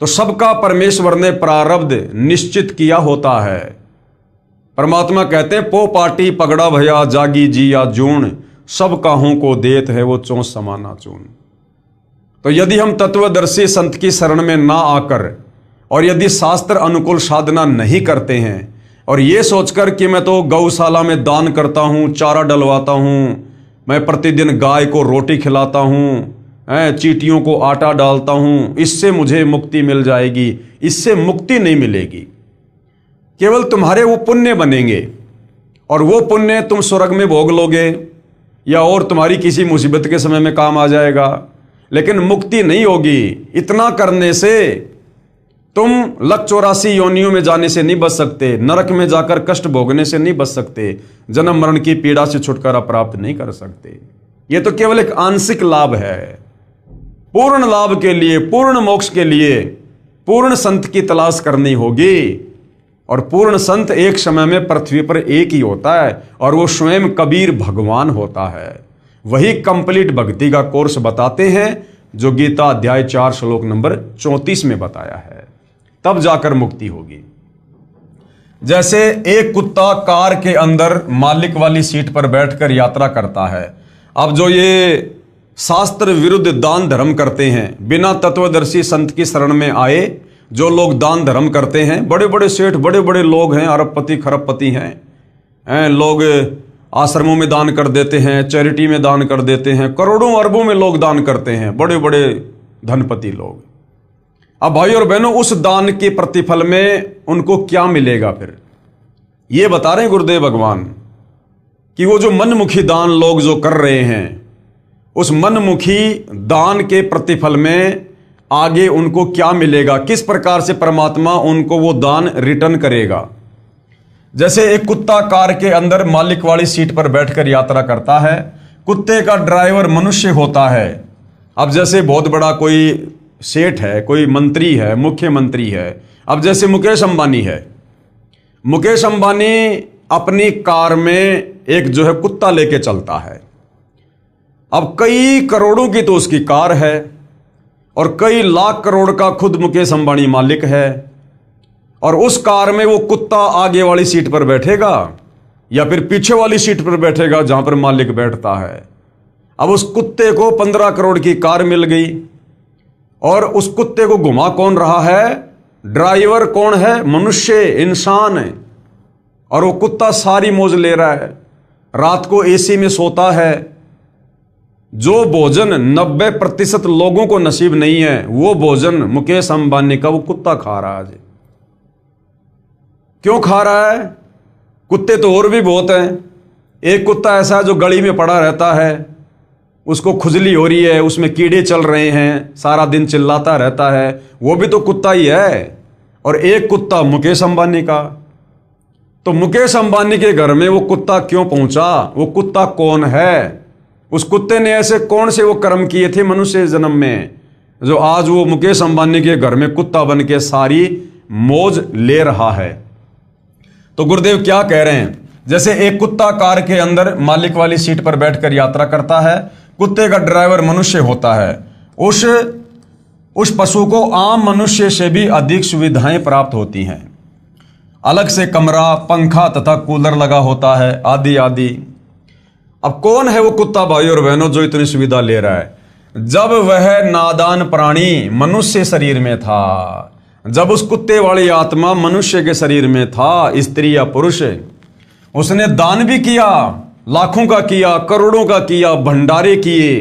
तो सबका परमेश्वर ने प्रारब्ध निश्चित किया होता है। परमात्मा कहते हैं, पो पाटी पगड़ा भया जागी जी या जून, सब काहू को देत है वो चौंस समाना चून। तो यदि हम तत्वदर्शी संत की शरण में ना आकर और यदि शास्त्र अनुकूल साधना नहीं करते हैं और ये सोचकर कि मैं तो गौशाला में दान करता हूँ, चारा डलवाता हूँ, मैं प्रतिदिन गाय को रोटी खिलाता हूँ, चींटियों को आटा डालता हूँ, इससे मुझे मुक्ति मिल जाएगी, इससे मुक्ति नहीं मिलेगी। केवल तुम्हारे वो पुण्य बनेंगे और वो पुण्य तुम स्वर्ग में भोग लोगे या और तुम्हारी किसी मुसीबत के समय में काम आ जाएगा, लेकिन मुक्ति नहीं होगी। इतना करने से तुम 184 योनियों में जाने से नहीं बच सकते, नरक में जाकर कष्ट भोगने से नहीं बच सकते, जन्म मरण की पीड़ा से छुटकारा प्राप्त नहीं कर सकते। यह तो केवल एक आंशिक लाभ है। पूर्ण लाभ के लिए, पूर्ण मोक्ष के लिए पूर्ण संत की तलाश करनी होगी। और पूर्ण संत एक समय में पृथ्वी पर एक ही होता है और वो स्वयं कबीर भगवान होता है। वही कंप्लीट भक्ति का कोर्स बताते हैं जो गीता अध्याय 4 श्लोक नंबर 34 में बताया है। तब जाकर मुक्ति होगी। जैसे एक कुत्ता कार के अंदर मालिक वाली सीट पर बैठकर यात्रा करता है। अब जो ये शास्त्र विरुद्ध दान धर्म करते हैं, बिना तत्वदर्शी संत की शरण में आए जो लोग दान धर्म करते हैं, बड़े बड़े सेठ, बड़े बड़े लोग हैं, अरबपति खरबपति हैं, लोग आश्रमों में दान कर देते हैं, चैरिटी में दान कर देते हैं, करोड़ों अरबों में लोग दान करते हैं, बड़े बड़े धनपति लोग। अब भाई और बहनों, उस दान के प्रतिफल में उनको क्या मिलेगा? फिर ये बता रहे हैं गुरुदेव भगवान कि वो जो मनमुखी दान लोग जो कर रहे हैं, उस मनमुखी दान के प्रतिफल में आगे उनको क्या मिलेगा, किस प्रकार से परमात्मा उनको वो दान रिटर्न करेगा। जैसे एक कुत्ता कार के अंदर मालिक वाली सीट पर बैठकर यात्रा करता है, कुत्ते का ड्राइवर मनुष्य होता है। अब जैसे बहुत बड़ा कोई सेठ है, कोई मंत्री है, मुख्यमंत्री है, अब जैसे मुकेश अंबानी है। मुकेश अंबानी अपनी कार में एक जो है कुत्ता लेके चलता है। अब कई करोड़ों की तो उसकी कार है और कई लाख करोड़ का खुद मुकेश अंबानी मालिक है। और उस कार में वो कुत्ता आगे वाली सीट पर बैठेगा या फिर पीछे वाली सीट पर बैठेगा जहां पर मालिक बैठता है। अब उस कुत्ते को 15 करोड़ की कार मिल गई और उस कुत्ते को घुमा कौन रहा है? ड्राइवर कौन है? मनुष्य, इंसान है। और वो कुत्ता सारी मौज ले रहा है, रात को एसी में सोता है। जो भोजन 90% लोगों को नसीब नहीं है, वो भोजन मुकेश अंबानी का वो कुत्ता खा रहा है। क्यों खा रहा है? कुत्ते तो और भी बहुत हैं। एक कुत्ता ऐसा है जो गली में पड़ा रहता है, उसको खुजली हो रही है, उसमें कीड़े चल रहे हैं, सारा दिन चिल्लाता रहता है, वो भी तो कुत्ता ही है। और एक कुत्ता मुकेश अंबानी का। तो मुकेश अंबानी के घर में वो कुत्ता क्यों पहुंचा? वो कुत्ता कौन है? उस कुत्ते ने ऐसे कौन से वो कर्म किए थे मनुष्य जन्म में जो आज वो मुकेश अंबानी के घर में कुत्ता बन के सारी मौज ले रहा है? तो गुरुदेव क्या कह रहे हैं? जैसे एक कुत्ता कार के अंदर मालिक वाली सीट पर बैठकर यात्रा करता है, कुत्ते का ड्राइवर मनुष्य होता है। उस पशु को आम मनुष्य से भी अधिक सुविधाएं प्राप्त होती हैं। अलग से कमरा, पंखा तथा कूलर लगा होता है, आदि आदि। अब कौन है वो कुत्ता भाई और बहनों जो इतनी सुविधा ले रहा है? जब वह नादान प्राणी मनुष्य शरीर में था, जब उस कुत्ते वाली आत्मा मनुष्य के शरीर में था, स्त्री या पुरुष, उसने दान भी किया, लाखों का किया, करोड़ों का किया, भंडारे किए।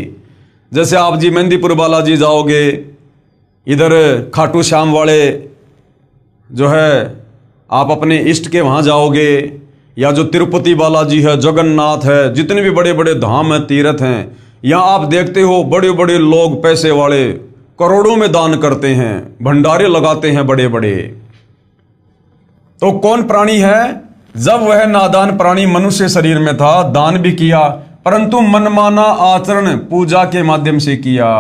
जैसे आप जी मेहंदीपुर बालाजी जाओगे, इधर खाटू श्याम वाले जो है आप अपने इष्ट के वहाँ जाओगे, या जो तिरुपति बालाजी है, जगन्नाथ है, जितने भी बड़े बड़े धाम हैं, तीर्थ हैं, यहाँ आप देखते हो बड़े बड़े लोग, पैसे वाले, करोड़ों में दान करते हैं, भंडारे लगाते हैं बड़े बड़े। तो कौन प्राणी है? जब वह नादान प्राणी मनुष्य शरीर में था, दान भी किया, परंतु मनमाना आचरण पूजा के माध्यम से किया।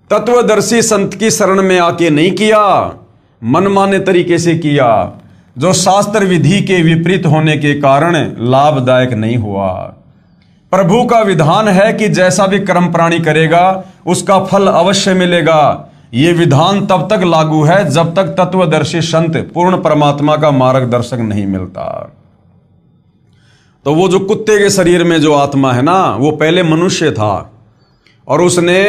तत्वदर्शी संत की शरण में आके नहीं किया, मनमाने तरीके से किया, जो शास्त्र विधि के विपरीत होने के कारण लाभदायक नहीं हुआ। प्रभु का विधान है कि जैसा भी कर्म प्राणी करेगा उसका फल अवश्य मिलेगा। यह विधान तब तक लागू है जब तक तत्वदर्शी संत पूर्ण परमात्मा का मार्गदर्शक नहीं मिलता। तो वो जो कुत्ते के शरीर में जो आत्मा है ना, वो पहले मनुष्य था और उसने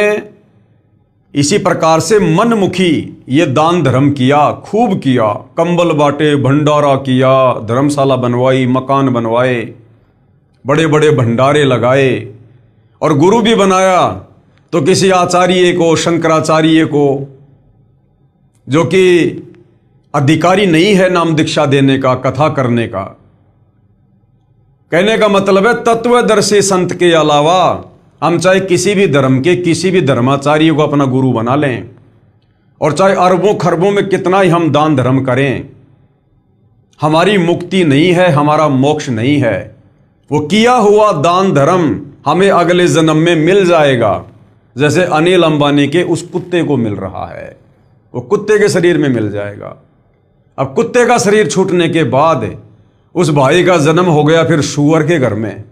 इसी प्रकार से मनमुखी ये दान धर्म किया, खूब किया, कंबल बांटे, भंडारा किया, धर्मशाला बनवाई, मकान बनवाए, बड़े बड़े भंडारे लगाए और गुरु भी बनाया। तो किसी आचार्य को, शंकराचार्य को, जो कि अधिकारी नहीं है नाम दीक्षा देने का, कथा करने का, कहने का मतलब है तत्वदर्शी संत के अलावा हम चाहे किसी भी धर्म के किसी भी धर्माचार्य को अपना गुरु बना लें और चाहे अरबों खरबों में कितना ही हम दान धर्म करें, हमारी मुक्ति नहीं है, हमारा मोक्ष नहीं है। वो किया हुआ दान धर्म हमें अगले जन्म में मिल जाएगा, जैसे अनिल अंबानी के उस कुत्ते को मिल रहा है, वो कुत्ते के शरीर में मिल जाएगा। अब कुत्ते का शरीर छूटने के बाद उस भाई का जन्म हो गया फिर सूअर के घर में,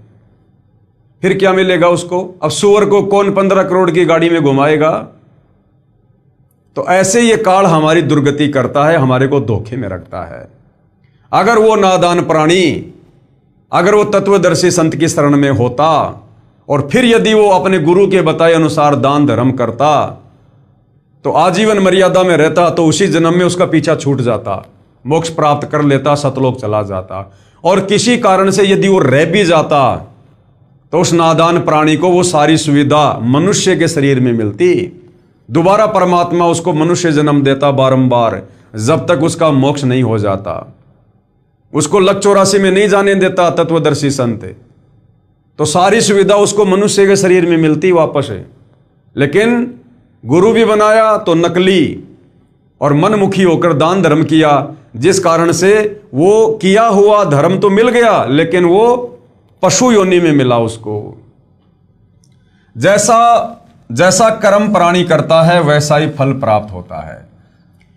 फिर क्या मिलेगा उसको? अब सूअर को कौन 15 करोड़ की गाड़ी में घुमाएगा? तो ऐसे ये काल हमारी दुर्गति करता है, हमारे को धोखे में रखता है। अगर वो नादान प्राणी, अगर वो तत्वदर्शी संत की शरण में होता और फिर यदि वो अपने गुरु के बताए अनुसार दान धर्म करता तो आजीवन मर्यादा में रहता, तो उसी जन्म में उसका पीछा छूट जाता, मोक्ष प्राप्त कर लेता, सतलोक चला जाता। और किसी कारण से यदि वो रह भी जाता तो उस नादान प्राणी को वो सारी सुविधा मनुष्य के शरीर में मिलती, दोबारा परमात्मा उसको मनुष्य जन्म देता बारंबार, जब तक उसका मोक्ष नहीं हो जाता। उसको लक 84 में नहीं जाने देता तत्वदर्शी संत, तो सारी सुविधा उसको मनुष्य के शरीर में मिलती वापस है। लेकिन गुरु भी बनाया तो नकली और मनमुखी होकर दान धर्म किया, जिस कारण से वो किया हुआ धर्म तो मिल गया लेकिन वो पशु योनि में मिला उसको। जैसा जैसा कर्म प्राणी करता है वैसा ही फल प्राप्त होता है।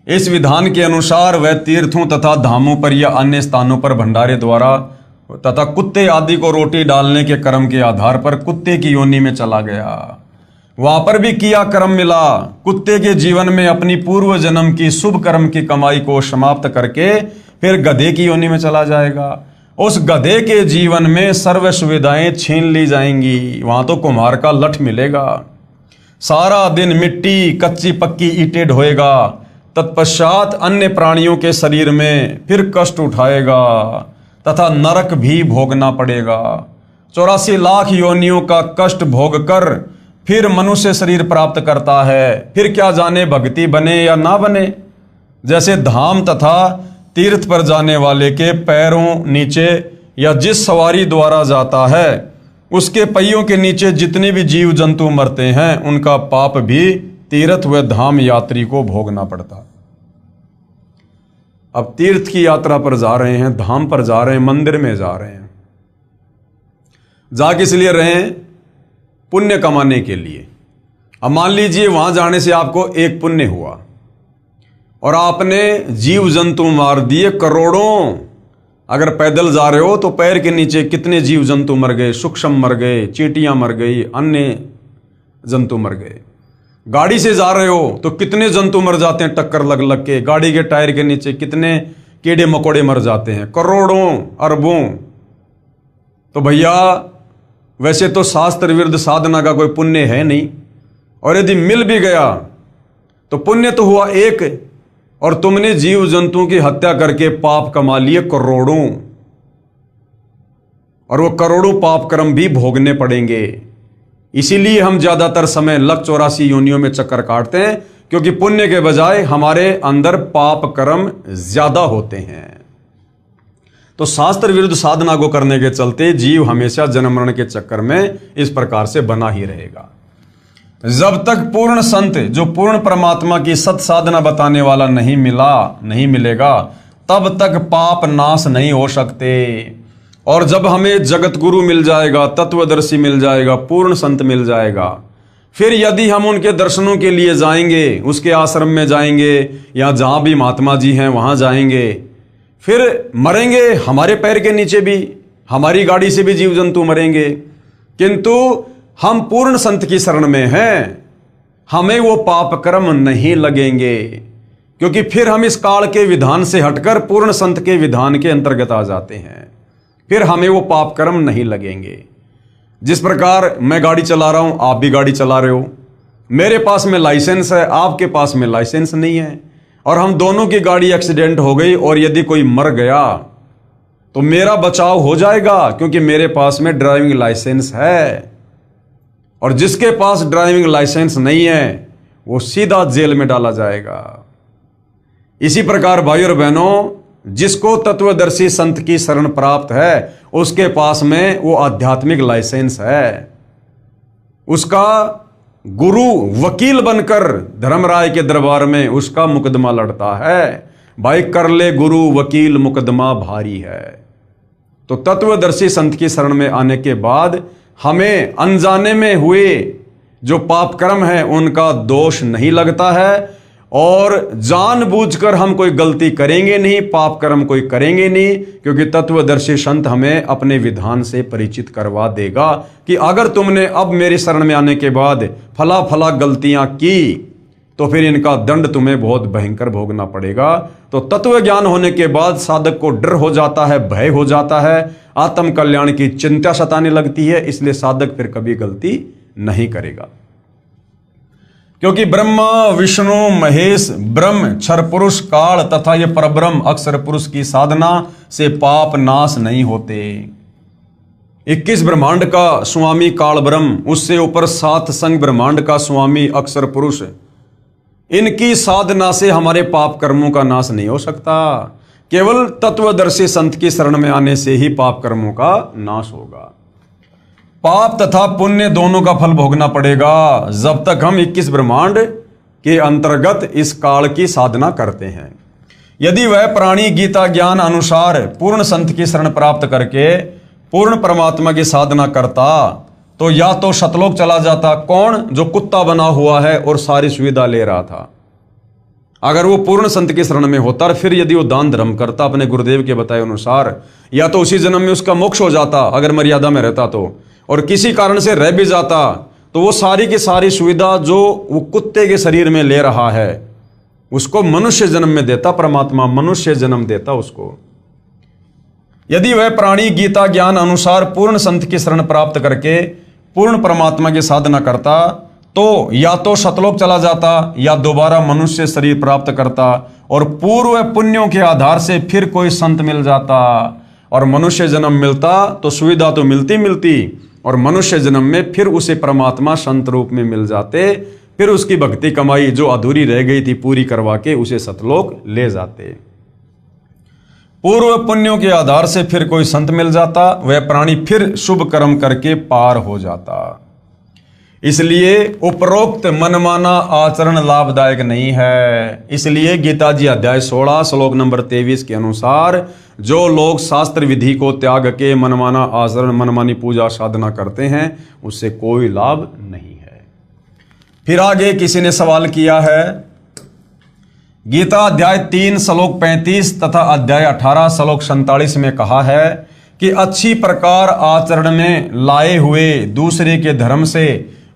इस विधान के अनुसार वह तीर्थों तथा धामों पर या अन्य स्थानों पर भंडारे द्वारा तथा कुत्ते आदि को रोटी डालने के कर्म के आधार पर कुत्ते की योनि में चला गया। वहां पर भी किया कर्म मिला। कुत्ते के जीवन में अपनी पूर्व जन्म की शुभ कर्म की कमाई को समाप्त करके फिर गधे की योनि में चला जाएगा। उस गधे के जीवन में सर्व सुविधाएं छीन ली जाएंगी। वहां तो कुम्हार का लठ मिलेगा, सारा दिन मिट्टी कच्ची पक्की ईंटें ढोएगा, तत्पश्चात अन्य प्राणियों के शरीर में फिर कष्ट उठाएगा तथा नरक भी भोगना पड़ेगा। 84 लाख योनियों का कष्ट भोग कर फिर मनुष्य शरीर प्राप्त करता है। फिर क्या जाने भक्ति बने या ना बने। जैसे धाम तथा तीर्थ पर जाने वाले के पैरों नीचे या जिस सवारी द्वारा जाता है उसके पहियों के नीचे जितने भी जीव जंतु मरते हैं उनका पाप भी तीर्थ व धाम यात्री को भोगना पड़ता। अब तीर्थ की यात्रा पर जा रहे हैं, धाम पर जा रहे हैं, मंदिर में जा रहे हैं, जा किस लिए रहे हैं? पुण्य कमाने के लिए। अब मान लीजिए वहां जाने से आपको एक पुण्य हुआ और आपने जीव जंतु मार दिए करोड़ों। अगर पैदल जा रहे हो तो पैर के नीचे कितने जीव जंतु मर गए, सूक्ष्म मर गए, चींटियां मर गई, अन्य जंतु मर गए। गाड़ी से जा रहे हो तो कितने जंतु मर जाते हैं टक्कर लग लग के। गाड़ी के टायर के नीचे कितने कीड़े मकोड़े मर जाते हैं, करोड़ों अरबों। तो भैया वैसे तो शास्त्र विरुद्ध साधना का कोई पुण्य है नहीं, और यदि मिल भी गया तो पुण्य तो हुआ एक, और तुमने जीव जंतुओं की हत्या करके पाप कमा लिए करोड़ों, और वो करोड़ों पाप कर्म भी भोगने पड़ेंगे। इसीलिए हम ज्यादातर समय लक 84 योनियों में चक्कर काटते हैं, क्योंकि पुण्य के बजाय हमारे अंदर पाप कर्म ज्यादा होते हैं। तो शास्त्र विरुद्ध साधना को करने के चलते जीव हमेशा जन्म मरण के चक्कर में इस प्रकार से बना ही रहेगा। जब तक पूर्ण संत जो पूर्ण परमात्मा की सत साधना बताने वाला नहीं मिलेगा, तब तक पाप नाश नहीं हो सकते। और जब हमें जगत गुरु मिल जाएगा, तत्वदर्शी मिल जाएगा, पूर्ण संत मिल जाएगा, फिर यदि हम उनके दर्शनों के लिए जाएंगे, उसके आश्रम में जाएंगे या जहाँ भी महात्मा जी हैं वहाँ जाएंगे, फिर मरेंगे हमारे पैर के नीचे भी, हमारी गाड़ी से भी जीव जंतु मरेंगे, किंतु हम पूर्ण संत की शरण में हैं, हमें वो पाप कर्म नहीं लगेंगे, क्योंकि फिर हम इस काल के विधान से हटकर पूर्ण संत के विधान के अंतर्गत आ जाते हैं, फिर हमें वो पाप कर्म नहीं लगेंगे। जिस प्रकार मैं गाड़ी चला रहा हूं, आप भी गाड़ी चला रहे हो, मेरे पास में लाइसेंस है, आपके पास में लाइसेंस नहीं है, और हम दोनों की गाड़ी एक्सीडेंट हो गई और यदि कोई मर गया तो मेरा बचाव हो जाएगा, क्योंकि मेरे पास में ड्राइविंग लाइसेंस है। और जिसके पास ड्राइविंग लाइसेंस नहीं है वो सीधा जेल में डाला जाएगा। इसी प्रकार भाइयों और बहनों, जिसको तत्वदर्शी संत की शरण प्राप्त है उसके पास में वो आध्यात्मिक लाइसेंस है, उसका गुरु वकील बनकर धर्मराय के दरबार में उसका मुकदमा लड़ता है। भाई कर ले गुरु वकील मुकदमा भारी है। तो तत्वदर्शी संत की शरण में आने के बाद हमें अनजाने में हुए जो पाप कर्म है उनका दोष नहीं लगता है, और जानबूझकर हम कोई गलती करेंगे नहीं, पाप कर्म कोई करेंगे नहीं, क्योंकि तत्वदर्शी संत हमें अपने विधान से परिचित करवा देगा कि अगर तुमने अब मेरी शरण में आने के बाद फला फला गलतियां की तो फिर इनका दंड तुम्हें बहुत भयंकर भोगना पड़ेगा। तो तत्व ज्ञान होने के बाद साधक को डर हो जाता है, भय हो जाता है, आत्म कल्याण की चिंता सताने लगती है, इसलिए साधक फिर कभी गलती नहीं करेगा। क्योंकि ब्रह्मा विष्णु महेश ब्रह्म क्षर पुरुष काल तथा ये परब्रह्म अक्षर पुरुष की साधना से पाप नाश नहीं होते। 21 ब्रह्मांड का स्वामी काल ब्रह्म, उससे ऊपर 7 संग ब्रह्मांड का स्वामी अक्षर पुरुष, इनकी साधना से हमारे पाप कर्मों का नाश नहीं हो सकता। केवल तत्वदर्शी संत की शरण में आने से ही पाप कर्मों का नाश होगा। पाप तथा पुण्य दोनों का फल भोगना पड़ेगा जब तक हम 21 ब्रह्मांड के अंतर्गत इस काल की साधना करते हैं। यदि वह प्राणी गीता ज्ञान अनुसार पूर्ण संत की शरण प्राप्त करके पूर्ण परमात्मा की साधना करता तो या तो सतलोक चला जाता। कौन? जो कुत्ता बना हुआ है और सारी सुविधा ले रहा था। अगर वो पूर्ण संत की शरण में होता और फिर यदि वो दान धर्म करता अपने गुरुदेव के बताए अनुसार, या तो उसी जन्म में उसका मोक्ष हो जाता अगर मर्यादा में रहता तो, और किसी कारण से रह भी जाता तो वो सारी की सारी सुविधा जो वो कुत्ते के शरीर में ले रहा है उसको मनुष्य जन्म में देता, परमात्मा मनुष्य जन्म देता उसको। यदि वह प्राणी गीता ज्ञान अनुसार पूर्ण संत की शरण प्राप्त करके पूर्ण परमात्मा की साधना करता तो या तो सतलोक चला जाता या दोबारा मनुष्य शरीर प्राप्त करता, और पूर्व पुण्यों के आधार से फिर कोई संत मिल जाता और मनुष्य जन्म मिलता तो सुविधा तो मिलती और मनुष्य जन्म में फिर उसे परमात्मा संत रूप में मिल जाते, फिर उसकी भक्ति कमाई जो अधूरी रह गई थी पूरी करवा के उसे सतलोक ले जाते। पूर्व पुण्यों के आधार से फिर कोई संत मिल जाता, वह प्राणी फिर शुभ कर्म करके पार हो जाता। इसलिए उपरोक्त मनमाना आचरण लाभदायक नहीं है। इसलिए गीता जी अध्याय 16 श्लोक नंबर 23 के अनुसार जो लोग शास्त्र विधि को त्याग के मनमाना आचरण मनमानी पूजा साधना करते हैं उससे कोई लाभ नहीं है। फिर आगे किसी ने सवाल किया है, गीता अध्याय 3 श्लोक 35 तथा अध्याय 18 श्लोक 47 में कहा है कि अच्छी प्रकार आचरण में लाए हुए दूसरे के धर्म से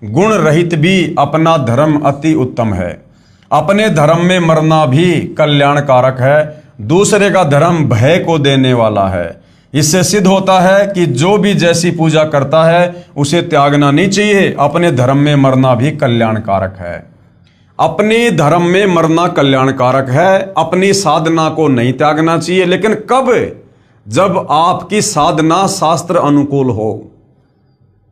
गुण रहित भी अपना धर्म अति उत्तम है। अपने धर्म में मरना भी कल्याणकारक है। दूसरे का धर्म भय को देने वाला है। इससे सिद्ध होता है कि जो भी जैसी पूजा करता है उसे त्यागना नहीं चाहिए। अपने धर्म में मरना भी कल्याणकारक है। अपने धर्म में मरना कल्याणकारक है। अपनी साधना को नहीं त्यागना चाहिए, लेकिन कब? जब आपकी साधना शास्त्र अनुकूल हो।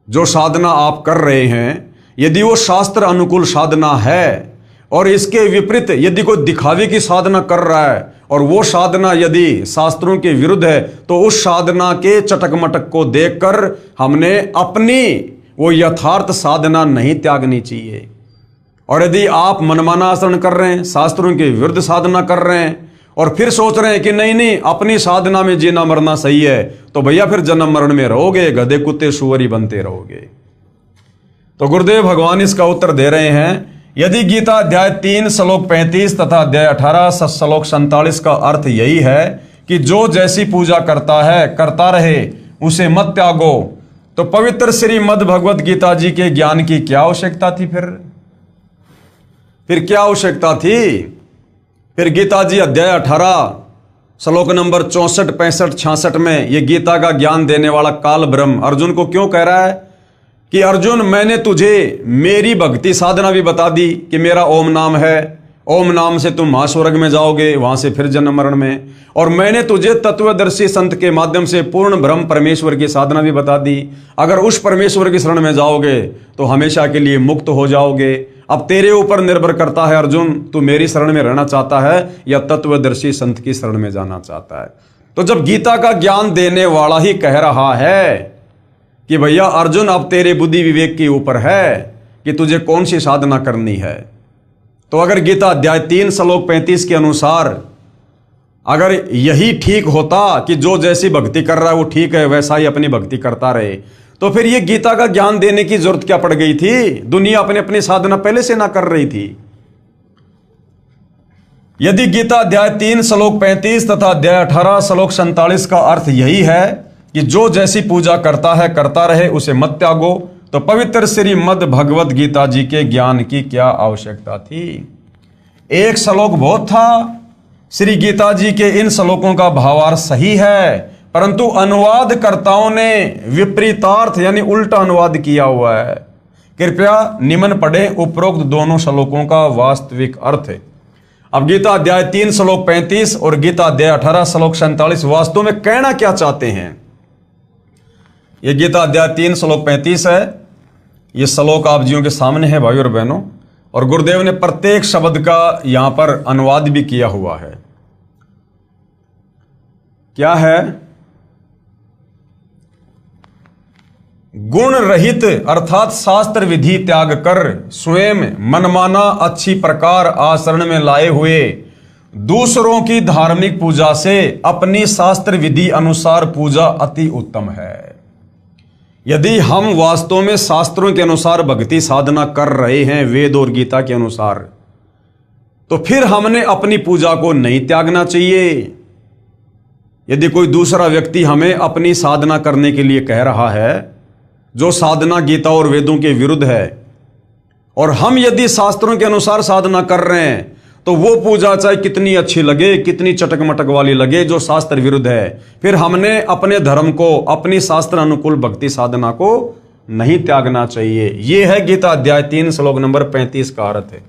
जो साधना आप कर रहे हैं यदि वो शास्त्र अनुकूल साधना है और इसके विपरीत यदि कोई दिखावे की साधना कर रहा है और वो साधना यदि शास्त्रों के विरुद्ध है तो उस साधना के चटक मटक को देखकर हमने अपनी वो यथार्थ साधना नहीं त्यागनी चाहिए। और यदि आप मनमाना आचरण कर रहे हैं, शास्त्रों के विरुद्ध साधना कर रहे हैं और फिर सोच रहे हैं कि नहीं नहीं अपनी साधना में जीना मरना सही है, तो भैया फिर जन्म मरण में रहोगे, गधे कुत्ते सुअरी बनते रहोगे। तो गुरुदेव भगवान इसका उत्तर दे रहे हैं, यदि गीता अध्याय 3 श्लोक 35 तथा अध्याय 18 श्लोक 47 का अर्थ यही है कि जो जैसी पूजा करता है करता रहे, उसे मत त्यागो, तो पवित्र श्रीमद् भगवत गीता जी के ज्ञान की क्या आवश्यकता थी? फिर क्या आवश्यकता थी? फिर गीता जी अध्याय 18 श्लोक नंबर 64, 65, 66 में ये गीता का ज्ञान देने वाला काल ब्रह्म अर्जुन को क्यों कह रहा है कि अर्जुन मैंने तुझे मेरी भक्ति साधना भी बता दी कि मेरा ओम नाम है, ओम नाम से तुम महास्वर्ग में जाओगे, वहां से फिर जन्म मरण में, और मैंने तुझे तत्वदर्शी संत के माध्यम से पूर्ण ब्रह्म परमेश्वर की साधना भी बता दी। अगर उस परमेश्वर की शरण में जाओगे तो हमेशा के लिए मुक्त हो जाओगे। अब तेरे ऊपर निर्भर करता है अर्जुन, तू मेरी शरण में रहना चाहता है या तत्वदर्शी संत की शरण में जाना चाहता है। तो जब गीता का ज्ञान देने वाला ही कह रहा है कि भैया अर्जुन अब तेरे बुद्धि विवेक के ऊपर है कि तुझे कौन सी साधना करनी है, तो अगर गीता अध्याय 3 श्लोक 35 के अनुसार अगर यही ठीक होता कि जो जैसी भक्ति कर रहा है वो ठीक है, वैसा ही अपनी भक्ति करता रहे, तो फिर ये गीता का ज्ञान देने की जरूरत क्या पड़ गई थी? दुनिया अपने अपनी साधना पहले से ना कर रही थी। यदि गीता अध्याय 3 श्लोक 35 तथा अध्याय 18 श्लोक 47 का अर्थ यही है कि जो जैसी पूजा करता है करता रहे, उसे मत त्यागो, तो पवित्र श्रीमद् भगवत गीता जी के ज्ञान की क्या आवश्यकता थी? एक श्लोक बहुत था। श्री गीता जी के इन श्लोकों का भावार्थ सही है, परंतु अनुवादकर्ताओं ने विपरीतार्थ यानी उल्टा अनुवाद किया हुआ है। कृपया निम्न पढ़ें उपरोक्त दोनों श्लोकों का वास्तविक अर्थ। अब गीता अध्याय 3 श्लोक 35 और गीता अध्याय 18 श्लोक 47 वास्तव में कहना क्या चाहते हैं? यह गीता अध्याय 3 श्लोक 35 है। यह श्लोक आप जियों के सामने है भाइयों और बहनों, और गुरुदेव ने प्रत्येक शब्द का यहां पर अनुवाद भी किया हुआ है। क्या है? गुण रहित अर्थात शास्त्र विधि त्याग कर स्वयं मनमाना अच्छी प्रकार आचरण में लाए हुए दूसरों की धार्मिक पूजा से अपनी शास्त्र विधि अनुसार पूजा अति उत्तम है। यदि हम वास्तव में शास्त्रों के अनुसार भक्ति साधना कर रहे हैं, वेद और गीता के अनुसार, तो फिर हमने अपनी पूजा को नहीं त्यागना चाहिए। यदि कोई दूसरा व्यक्ति हमें अपनी साधना करने के लिए कह रहा है जो साधना गीता और वेदों के विरुद्ध है, और हम यदि शास्त्रों के अनुसार साधना कर रहे हैं, तो वो पूजा चाहे कितनी अच्छी लगे, कितनी चटक मटक वाली लगे, जो शास्त्र विरुद्ध है, फिर हमने अपने धर्म को, अपनी शास्त्र अनुकूल भक्ति साधना को नहीं त्यागना चाहिए। यह है गीता अध्याय 3 श्लोक नंबर 35 का अर्थ है।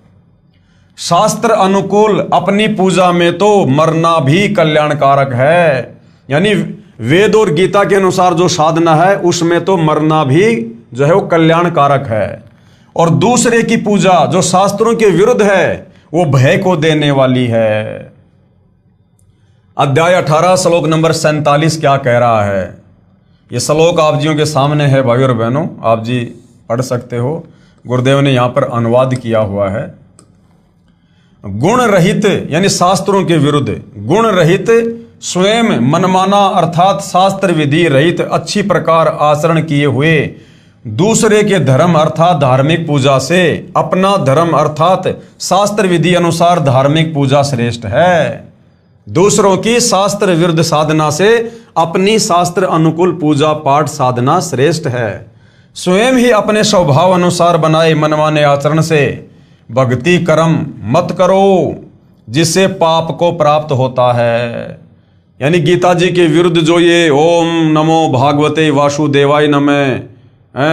शास्त्र अनुकूल अपनी पूजा में तो मरना भी कल्याणकारक है, यानी वेद और गीता के अनुसार जो साधना है उसमें तो मरना भी जो है वो कल्याणकारक है, और दूसरे की पूजा जो शास्त्रों के विरुद्ध है वो भय को देने वाली है। अध्याय 18 श्लोक नंबर 47 क्या कह रहा है? यह श्लोक आप जियों के सामने है भाइयों और बहनों, आप जी पढ़ सकते हो। गुरुदेव ने यहां पर अनुवाद किया हुआ है। गुण रहित यानी शास्त्रों के विरुद्ध, गुण रहित स्वयं मनमाना अर्थात शास्त्र विधि रहित अच्छी प्रकार आचरण किए हुए दूसरे के धर्म अर्थात धार्मिक पूजा से अपना धर्म अर्थात शास्त्र विधि अनुसार धार्मिक पूजा श्रेष्ठ है। दूसरों की शास्त्र विरुद्ध साधना से अपनी शास्त्र अनुकूल पूजा पाठ साधना श्रेष्ठ है। स्वयं ही अपने स्वभाव अनुसार बनाए मनमाने आचरण से भक्ति कर्म मत करो, जिससे पाप को प्राप्त होता है। यानी गीता जी के विरुद्ध जो ये ओम नमो भागवते वासुदेवाय नमः,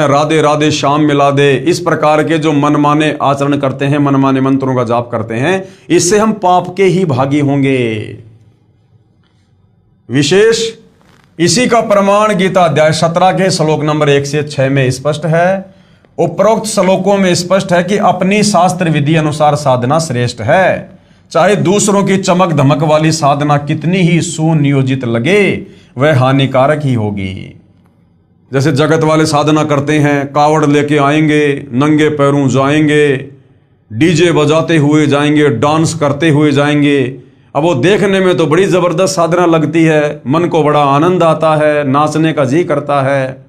राधे राधे श्याम मिला दे, इस प्रकार के जो मनमाने आचरण करते हैं, मनमाने मंत्रों का जाप करते हैं, इससे हम पाप के ही भागी होंगे। विशेष इसी का प्रमाण गीता अध्याय 17 के श्लोक नंबर 1 से 6 में स्पष्ट है। उपरोक्त श्लोकों में स्पष्ट है कि अपनी शास्त्र विधि अनुसार साधना श्रेष्ठ है, चाहे दूसरों की चमक धमक वाली साधना कितनी ही सुनियोजित लगे, वह हानिकारक ही होगी। जैसे जगत वाले साधना करते हैं, कावड़ लेके आएंगे, नंगे पैरों जाएंगे, डीजे बजाते हुए जाएंगे, डांस करते हुए जाएंगे, अब वो देखने में तो बड़ी जबरदस्त साधना लगती है, मन को बड़ा आनंद आता है, नाचने का जी करता है।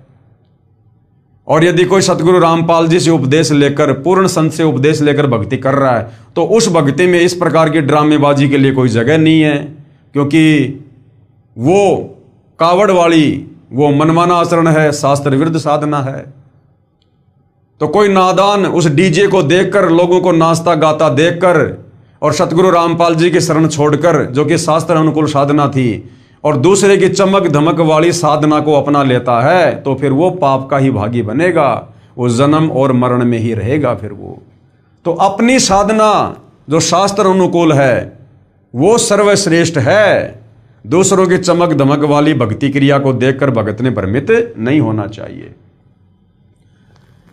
और यदि कोई सतगुरु रामपाल जी से उपदेश लेकर, पूर्ण संत से उपदेश लेकर भक्ति कर रहा है, तो उस भक्ति में इस प्रकार की ड्रामेबाजी के लिए कोई जगह नहीं है, क्योंकि वो कावड़ वाली, वो मनमाना आचरण है, शास्त्र विरुद्ध साधना है। तो कोई नादान उस डीजे को देखकर, लोगों को नाचता गाता देखकर और सतगुरु रामपाल जी की शरण छोड़कर, जो कि शास्त्र अनुकूल साधना थी, और दूसरे की चमक धमक वाली साधना को अपना लेता है, तो फिर वो पाप का ही भागी बनेगा, वो जन्म और मरण में ही रहेगा फिर वो। तो अपनी साधना जो शास्त्र अनुकूल है वो सर्वश्रेष्ठ है। दूसरों की चमक धमक वाली भक्ति क्रिया को देखकर भगत ने भ्रमित नहीं होना चाहिए।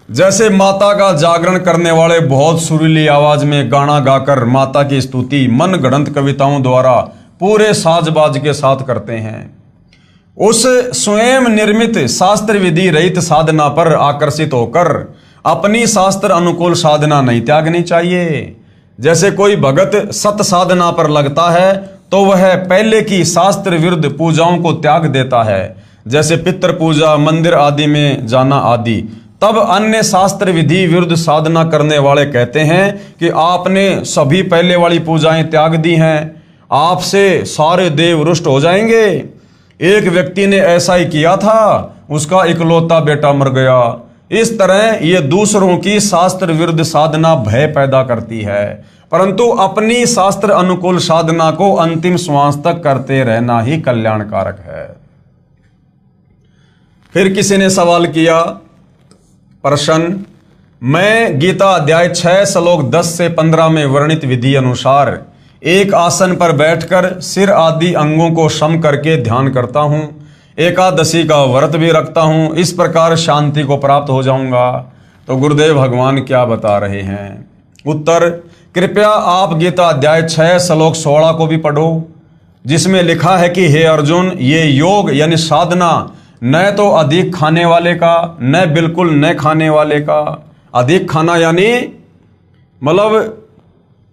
जैसे माता का जागरण करने वाले बहुत सुरीली आवाज में गाना गाकर माता की स्तुति मन गढ़ंत कविताओं द्वारा पूरे साजबाज के साथ करते हैं, उस स्वयं निर्मित शास्त्र विधि रहित साधना पर आकर्षित होकर अपनी शास्त्र अनुकूल साधना नहीं त्यागनी चाहिए। जैसे कोई भगत सत साधना पर लगता है तो वह पहले की शास्त्र विरुद्ध पूजाओं को त्याग देता है, जैसे पितृ पूजा, मंदिर आदि में जाना आदि। तब अन्य शास्त्र विधि विरुद्ध साधना करने वाले कहते हैं कि आपने सभी पहले वाली पूजाएं त्याग दी हैं, आपसे सारे देव रुष्ट हो जाएंगे। एक व्यक्ति ने ऐसा ही किया था, उसका इकलौता बेटा मर गया। इस तरह ये दूसरों की शास्त्र विरुद्ध साधना भय पैदा करती है, परंतु अपनी शास्त्र अनुकूल साधना को अंतिम श्वास तक करते रहना ही कल्याणकारक है। फिर किसी ने सवाल किया, प्रश्न, मैं गीता अध्याय 6 श्लोक 10 से 15 में वर्णित विधि अनुसार एक आसन पर बैठकर सिर आदि अंगों को सम करके ध्यान करता हूं, एकादशी का व्रत भी रखता हूं, इस प्रकार शांति को प्राप्त हो जाऊंगा। तो गुरुदेव भगवान क्या बता रहे हैं? उत्तर, कृपया आप गीता अध्याय 6 श्लोक 16 को भी पढ़ो, जिसमें लिखा है कि हे अर्जुन, ये योग यानी साधना न तो अधिक खाने वाले का, न बिल्कुल न खाने वाले का। अधिक खाना यानी मतलब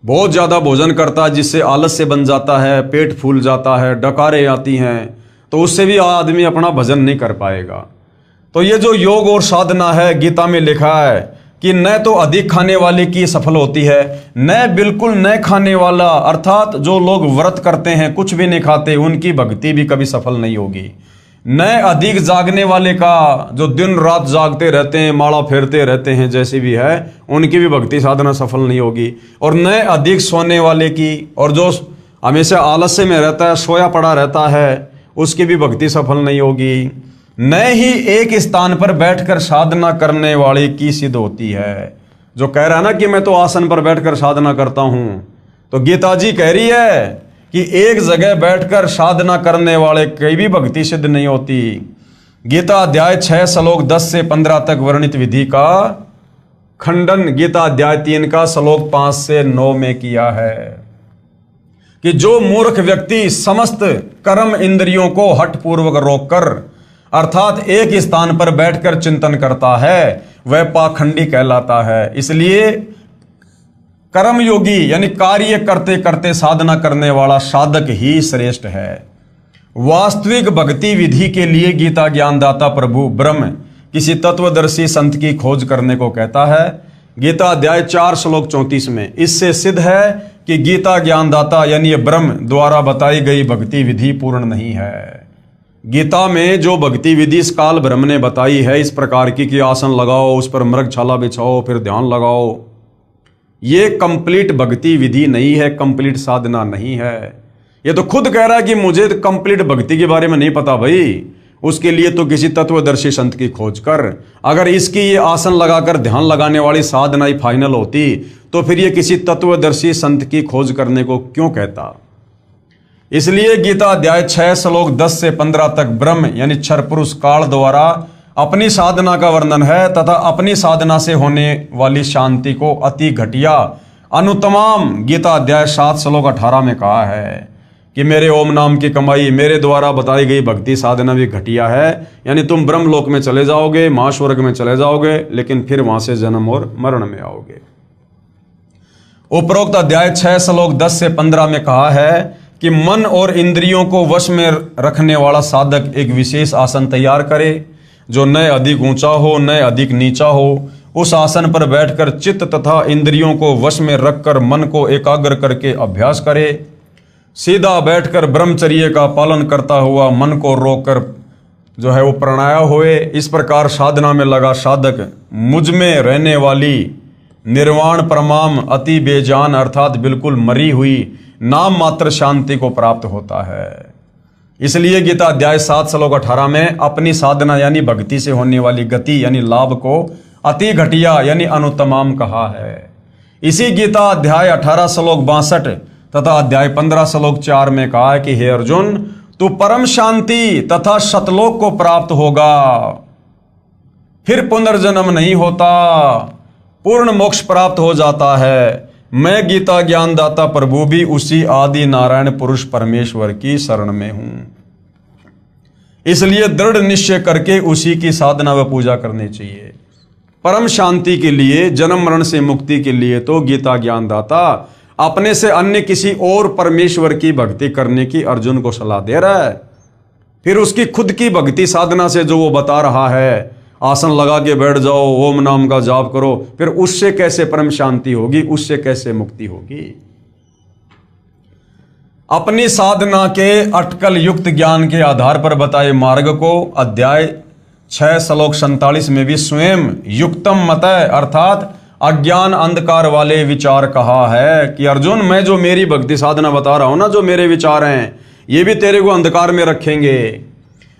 बहुत ज़्यादा भोजन करता है जिससे आलस्य बन जाता है, पेट फूल जाता है, डकारें आती हैं, तो उससे भी आदमी अपना भजन नहीं कर पाएगा। तो ये जो योग और साधना है, गीता में लिखा है कि न तो अधिक खाने वाले की सफल होती है, न बिल्कुल न खाने वाला, अर्थात जो लोग व्रत करते हैं, कुछ भी नहीं खाते, उनकी भक्ति भी कभी सफल नहीं होगी। न अधिक जागने वाले का, जो दिन रात जागते रहते हैं, माला फेरते रहते हैं, जैसे भी है, उनकी भी भक्ति साधना सफल नहीं होगी। और न अधिक सोने वाले की, और जो हमेशा आलस्य में रहता है, सोया पड़ा रहता है, उसकी भी भक्ति सफल नहीं होगी। न ही एक स्थान पर बैठकर साधना करने वाले की सिद्ध होती है। जो कह रहा है ना कि मैं तो आसन पर बैठकर साधना करता हूं, तो गीता जी कह रही है कि एक जगह बैठकर साधना करने वाले की भी भक्ति सिद्ध नहीं होती। गीता अध्याय 6 श्लोक 10 से 15 तक वर्णित विधि का खंडन गीता अध्याय 3 का श्लोक 5 से 9 में किया है कि जो मूर्ख व्यक्ति समस्त कर्म इंद्रियों को हठपूर्वक रोककर अर्थात एक स्थान पर बैठकर चिंतन करता है, वह पाखंडी कहलाता है। इसलिए कर्मयोगी यानी कार्य करते करते साधना करने वाला साधक ही श्रेष्ठ है। वास्तविक भक्ति विधि के लिए गीता ज्ञानदाता प्रभु ब्रह्म किसी तत्वदर्शी संत की खोज करने को कहता है। गीता अध्याय 4 श्लोक 34 में इससे सिद्ध है कि गीता ज्ञानदाता यानी ब्रह्म द्वारा बताई गई भक्ति विधि पूर्ण नहीं है। गीता में जो भक्ति विधि इस काल ब्रह्म ने बताई है इस प्रकार की कि आसन लगाओ, उस पर मृगछाला बिछाओ, फिर ध्यान लगाओ, ये कंप्लीट भक्ति विधि नहीं है, कंप्लीट साधना नहीं है। ये तो खुद कह रहा है कि मुझे तो कंप्लीट भक्ति के बारे में नहीं पता भाई, उसके लिए तो किसी तत्वदर्शी संत की खोज कर। अगर इसकी ये आसन लगाकर ध्यान लगाने वाली साधना ही फाइनल होती तो फिर ये किसी तत्वदर्शी संत की खोज करने को क्यों कहता। इसलिए गीता अध्याय 6 श्लोक 10 से 15 तक ब्रह्म यानी क्षर पुरुष काल द्वारा अपनी साधना का वर्णन है तथा अपनी साधना से होने वाली शांति को अति घटिया अनुतमाम गीता अध्याय 7 श्लोक 18 में कहा है कि मेरे ओम नाम की कमाई, मेरे द्वारा बताई गई भक्ति साधना भी घटिया है। यानी तुम ब्रह्मलोक में चले जाओगे, महास्वर्ग में चले जाओगे, लेकिन फिर वहां से जन्म और मरण में आओगे। उपरोक्त अध्याय 6 श्लोक 10 से 15 में कहा है कि मन और इंद्रियों को वश में रखने वाला साधक एक विशेष आसन तैयार करे, जो न अधिक ऊंचा हो न अधिक नीचा हो। उस आसन पर बैठकर चित्त तथा इंद्रियों को वश में रखकर मन को एकाग्र करके अभ्यास करे। सीधा बैठकर ब्रह्मचर्य का पालन करता हुआ मन को रोककर जो है वो प्राणायाम होए। इस प्रकार साधना में लगा साधक मुझ में रहने वाली निर्वाण परमाम अति बेजान अर्थात बिल्कुल मरी हुई नाम मात्र शांति को प्राप्त होता है। इसलिए गीता अध्याय 7 श्लोक 18 में अपनी साधना यानी भक्ति से होने वाली गति यानी लाभ को अति घटिया यानी अनुत्तमाम कहा है। इसी गीता अध्याय 18 श्लोक 62 तथा अध्याय 15 श्लोक 4 में कहा है कि हे अर्जुन, तू परम शांति तथा सतलोक को प्राप्त होगा, फिर पुनर्जन्म नहीं होता, पूर्ण मोक्ष प्राप्त हो जाता है। मैं गीता ज्ञानदाता प्रभु भी उसी आदि नारायण पुरुष परमेश्वर की शरण में हूं। इसलिए दृढ़ निश्चय करके उसी की साधना व पूजा करनी चाहिए। परम शांति के लिए, जन्म मरण से मुक्ति के लिए तो गीता ज्ञानदाता अपने से अन्य किसी और परमेश्वर की भक्ति करने की अर्जुन को सलाह दे रहा है। फिर उसकी खुद की भक्ति साधना से जो वो बता रहा है, आसन लगा के बैठ जाओ, ओम नाम का जाप करो, फिर उससे कैसे परम शांति होगी, उससे कैसे मुक्ति होगी। अपनी साधना के अटकल युक्त ज्ञान के आधार पर बताए मार्ग को अध्याय 6 श्लोक 47 में भी स्वयं युक्तम मतय अर्थात अज्ञान अंधकार वाले विचार कहा है कि अर्जुन, मैं जो मेरी भक्ति साधना बता रहा हूं ना, जो मेरे विचार हैं, ये भी तेरे को अंधकार में रखेंगे।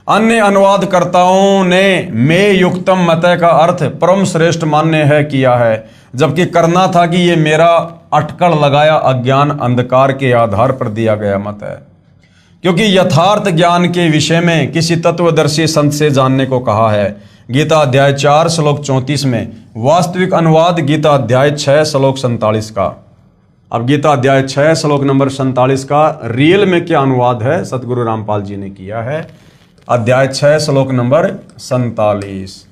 अन्य अनुवादकर्ताओं ने मैं युक्तम मतय का अर्थ परम श्रेष्ठ मान्य है किया है, जबकि करना था कि ये मेरा अटकल लगाया अज्ञान अंधकार के आधार पर दिया गया मत है। क्योंकि यथार्थ ज्ञान के विषय में किसी तत्वदर्शी संत से जानने को कहा है गीता अध्याय 4 श्लोक 34 में। वास्तविक अनुवाद गीता अध्याय 6 श्लोक 47 का। अब गीता अध्याय 6 श्लोक नंबर 47 का रियल में क्या अनुवाद है सतगुरु रामपाल जी ने किया है। अध्याय 6 श्लोक नंबर 47।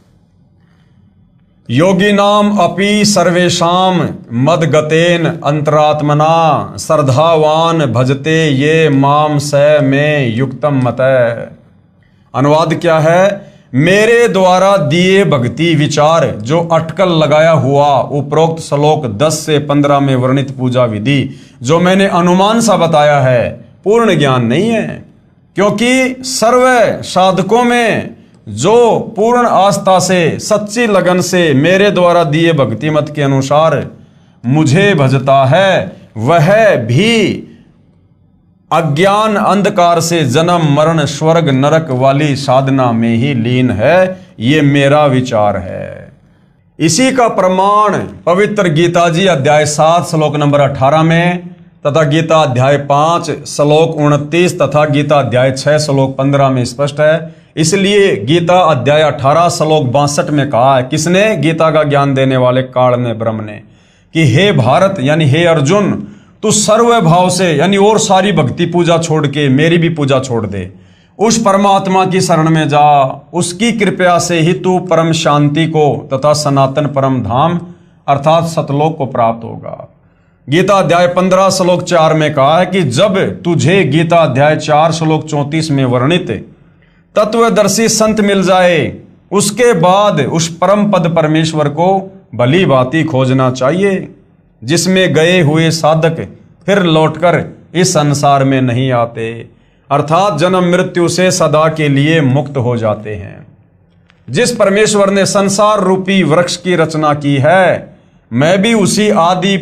योगिनाम अपि सर्वेषाम मदगतेन अंतरात्मना श्रद्धावान भजते ये माम स में युक्तम मतय। अनुवाद क्या है? मेरे द्वारा दिए भक्ति विचार जो अटकल लगाया हुआ उपरोक्त श्लोक 10 से 15 में वर्णित पूजा विधि जो मैंने अनुमान सा बताया है, पूर्ण ज्ञान नहीं है। क्योंकि सर्व साधकों में जो पूर्ण आस्था से सच्ची लगन से मेरे द्वारा दिए भक्ति मत के अनुसार मुझे भजता है, वह भी अज्ञान अंधकार से जन्म मरण स्वर्ग नरक वाली साधना में ही लीन है। ये मेरा विचार है। इसी का प्रमाण पवित्र गीता जी अध्याय 7 श्लोक नंबर 18 में तथा गीता अध्याय 5 श्लोक 29 तथा गीता अध्याय 6 श्लोक 15 में स्पष्ट है। इसलिए गीता अध्याय 18 श्लोक 62 में कहा है, किसने? गीता का ज्ञान देने वाले काल ने, ब्रह्म ने, कि हे भारत यानी हे अर्जुन, तू सर्व भाव से यानी और सारी भक्ति पूजा छोड़ के मेरी भी पूजा छोड़ दे। उस परमात्मा की शरण में जा, उसकी कृपया से ही तू परम शांति को तथा सनातन परम धाम अर्थात सतलोक को प्राप्त होगा। गीता अध्याय 15 श्लोक 4 में कहा है कि जब तुझे गीता अध्याय 4 श्लोक 34 में वर्णित तत्वदर्शी संत मिल जाए, उसके बाद उस परम पद परमेश्वर को भली भांति खोजना चाहिए, जिसमें गए हुए साधक फिर लौटकर इस संसार में नहीं आते, अर्थात जन्म मृत्यु से सदा के लिए मुक्त हो जाते हैं। जिस परमेश्वर ने संसार रूपी वृक्ष की रचना की है, मैं भी उसी आदि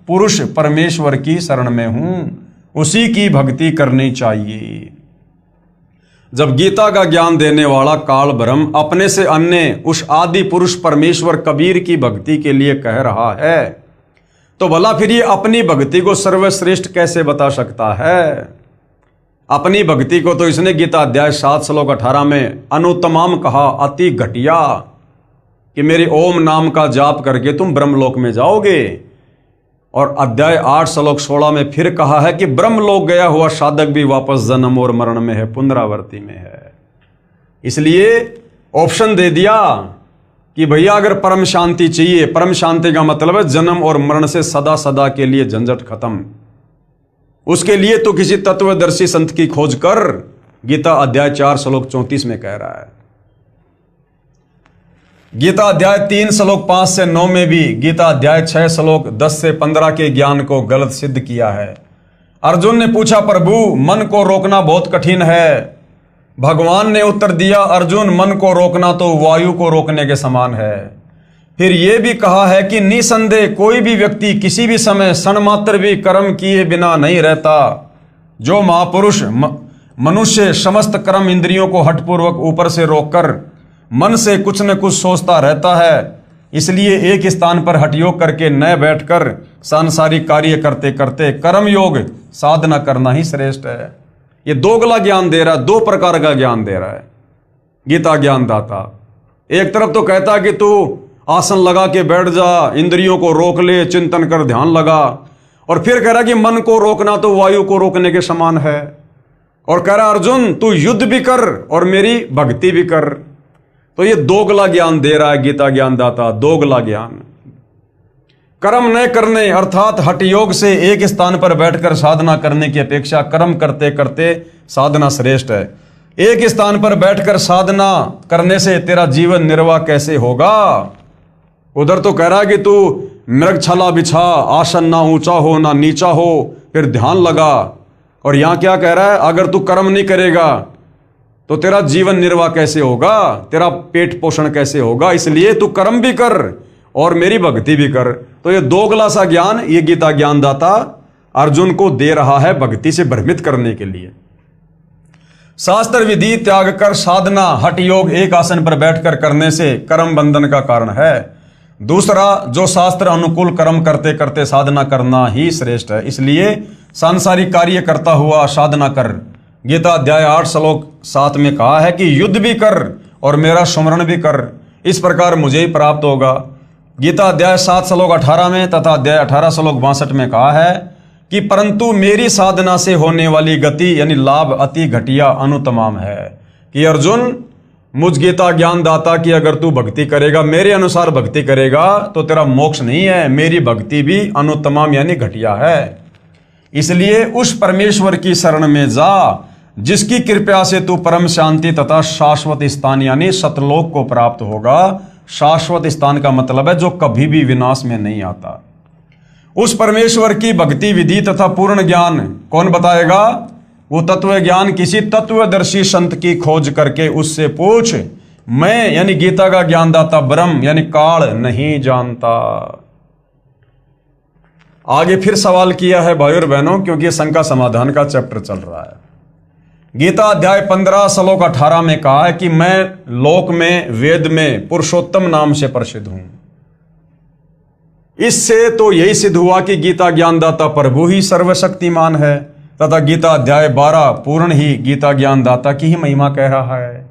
पुरुष परमेश्वर की शरण में हूं, उसी की भक्ति करनी चाहिए। जब गीता का ज्ञान देने वाला काल ब्रह्म अपने से अन्य उस आदि पुरुष परमेश्वर कबीर की भक्ति के लिए कह रहा है, तो भला फिर ये अपनी भक्ति को सर्वश्रेष्ठ कैसे बता सकता है? अपनी भक्ति को तो इसने गीता अध्याय 7 श्लोक 18 में अनुत्तमाम कहा, अति घटिया, कि मेरे ओम नाम का जाप करके तुम ब्रह्मलोक में जाओगे। और अध्याय 8 श्लोक 16 में फिर कहा है कि ब्रह्मलोक गया हुआ साधक भी वापस जन्म और मरण में है, पुनरावृत्ति में है। इसलिए ऑप्शन दे दिया कि भैया अगर परम शांति चाहिए, परम शांति का मतलब है जन्म और मरण से सदा सदा के लिए झंझट खत्म। उसके लिए तो किसी तत्वदर्शी संत की खोज कर, गीता अध्याय 4 श्लोक 34 में कह रहा है। गीता अध्याय 3 श्लोक 5 से 9 में भी गीता अध्याय 6 श्लोक 10 से 15 के ज्ञान को गलत सिद्ध किया है। अर्जुन ने पूछा, प्रभु मन को रोकना बहुत कठिन है। भगवान ने उत्तर दिया, अर्जुन मन को रोकना तो वायु को रोकने के समान है। फिर यह भी कहा है कि निसंदेह कोई भी व्यक्ति किसी भी समय क्षण मात्र भी कर्म किए बिना नहीं रहता। जो महापुरुष मनुष्य समस्त कर्म इंद्रियों को हठपूर्वक ऊपर से रोककर मन से कुछ न कुछ सोचता रहता है, इसलिए एक स्थान पर हठयोग करके न बैठकर सांसारिक कार्य करते करते कर्म योग साधना करना ही श्रेष्ठ है। ये दोगला ज्ञान दे रहा है, दो प्रकार का ज्ञान दे रहा है गीता ज्ञान दाता। एक तरफ तो कहता है कि तू आसन लगा के बैठ जा, इंद्रियों को रोक ले, चिंतन कर, ध्यान लगा, और फिर कह रहा कि मन को रोकना तो वायु को रोकने के समान है, और कह रहा अर्जुन तू युद्ध भी कर और मेरी भक्ति भी कर। तो ये दोगला ज्ञान दे रहा है गीता ज्ञान दाता, दोगला ज्ञान। कर्म न करने अर्थात हठ योग से एक स्थान पर बैठकर साधना करने की अपेक्षा कर्म करते करते साधना श्रेष्ठ है। एक स्थान पर बैठकर साधना करने से तेरा जीवन निर्वाह कैसे होगा? उधर तो कह रहा है कि तू मृगछाला बिछा, आसन ना ऊंचा हो ना नीचा हो, फिर ध्यान लगा, और यहां क्या कह रहा है, अगर तू कर्म नहीं करेगा तो तेरा जीवन निर्वाह कैसे होगा, तेरा पेट पोषण कैसे होगा, इसलिए तू कर्म भी कर और मेरी भक्ति भी कर। तो ये दोगला सा ज्ञान ये गीता ज्ञान दाता अर्जुन को दे रहा है भक्ति से भ्रमित करने के लिए। शास्त्र विधि त्याग कर साधना हठ योग एक आसन पर बैठकर करने से कर्म बंधन का कारण है। दूसरा, जो शास्त्र अनुकूल कर्म करते करते साधना करना ही श्रेष्ठ है, इसलिए सांसारिक कार्य करता हुआ साधना कर। गीता अध्याय 8 श्लोक 7 में कहा है कि युद्ध भी कर और मेरा स्मरण भी कर, इस प्रकार मुझे ही प्राप्त होगा। गीता अध्याय 7 श्लोक 18 में तथा अध्याय 18 श्लोक 62 में कहा है कि परंतु मेरी साधना से होने वाली गति यानी लाभ अति घटिया अनुतमाम है। कि अर्जुन, मुझ गीता ज्ञान दाता की अगर तू भक्ति करेगा, मेरे अनुसार भक्ति करेगा, तो तेरा मोक्ष नहीं है, मेरी भक्ति भी अनुतमाम यानी घटिया है। इसलिए उस परमेश्वर की शरण में जा जिसकी कृपा से तू परम शांति तथा शाश्वत स्थान यानी सतलोक को प्राप्त होगा। शाश्वत स्थान का मतलब है जो कभी भी विनाश में नहीं आता। उस परमेश्वर की भक्ति विधि तथा पूर्ण ज्ञान कौन बताएगा? वो तत्व ज्ञान किसी तत्वदर्शी संत की खोज करके उससे पूछ, मैं यानी गीता का ज्ञानदाता ब्रह्म यानी काल नहीं जानता। आगे फिर सवाल किया है भाई और बहनों, क्योंकि शंका समाधान का चैप्टर चल रहा है। गीता अध्याय 15 श्लोक 18 में कहा है कि मैं लोक में वेद में पुरुषोत्तम नाम से प्रसिद्ध हूं। इससे तो यही सिद्ध हुआ कि गीता ज्ञानदाता प्रभु ही सर्वशक्तिमान है, तथा गीता अध्याय 12 पूर्ण ही गीता ज्ञानदाता की ही महिमा कह रहा है।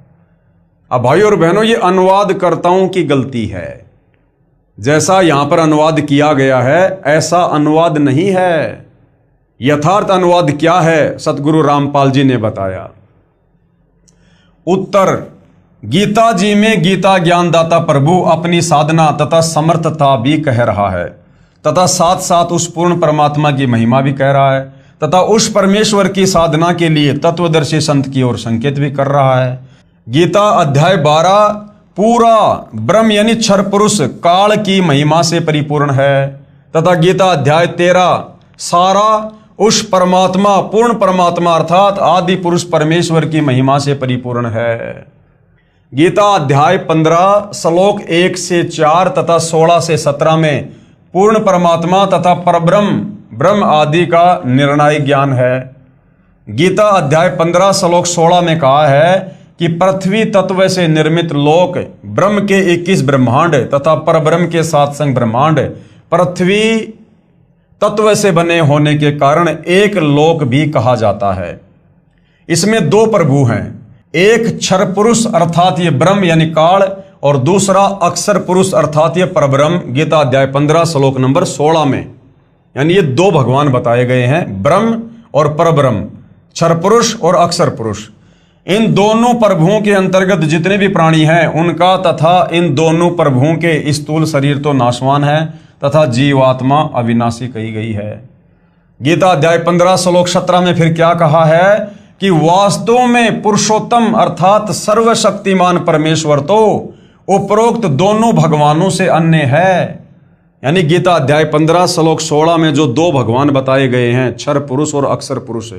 अब भाई और बहनों, ये अनुवादकर्ताओं की गलती है। जैसा यहां पर अनुवाद किया गया है ऐसा अनुवाद नहीं है। यथार्थ अनुवाद क्या है सतगुरु रामपाल जी ने बताया। उत्तर, गीता जी में गीता ज्ञानदाता प्रभु अपनी साधना तथा समर्थता भी कह रहा है, तथा साथ साथ उस पूर्ण परमात्मा की महिमा भी कह रहा है, तथा उस परमेश्वर की साधना के लिए तत्वदर्शी संत की ओर संकेत भी कर रहा है। गीता अध्याय 12 पूरा ब्रह्म यानी क्षर पुरुष काल की महिमा से परिपूर्ण है, तथा गीता अध्याय 13 सारा उस परमात्मा पूर्ण परमात्मा अर्थात आदि पुरुष परमेश्वर की महिमा से परिपूर्ण है। गीता अध्याय 15 श्लोक 1 से 4 तथा 16 से 17 में पूर्ण परमात्मा तथा परब्रह्म ब्रह्म आदि का निर्णय ज्ञान है। गीता अध्याय 15 श्लोक 16 में कहा है कि पृथ्वी तत्व से निर्मित लोक ब्रह्म के 21 ब्रह्मांड तथा परब्रह्म के 7 संग ब्रह्मांड पृथ्वी तत्व से बने होने के कारण एक लोक भी कहा जाता है। इसमें दो प्रभु हैं, एक क्षर पुरुष अर्थात ये ब्रह्म यानी काल, और दूसरा अक्षर पुरुष अर्थात ये परब्रह्म। गीता अध्याय 15 श्लोक नंबर 16 में यानी ये दो भगवान बताए गए हैं, ब्रह्म और परब्रह्म, क्षर पुरुष और अक्षर पुरुष। इन दोनों प्रभुओं के अंतर्गत जितने भी प्राणी हैं उनका तथा इन दोनों प्रभुओं के स्थूल शरीर तो नाशवान है तथा जीवात्मा अविनाशी कही गई है। गीता अध्याय 15 श्लोक 17 में फिर क्या कहा है कि वास्तव में पुरुषोत्तम अर्थात सर्वशक्तिमान परमेश्वर तो उपरोक्त दोनों भगवानों से अन्य है। यानी गीता अध्याय 15 श्लोक 16 में जो दो भगवान बताए गए हैं, क्षर पुरुष और अक्षर पुरुष,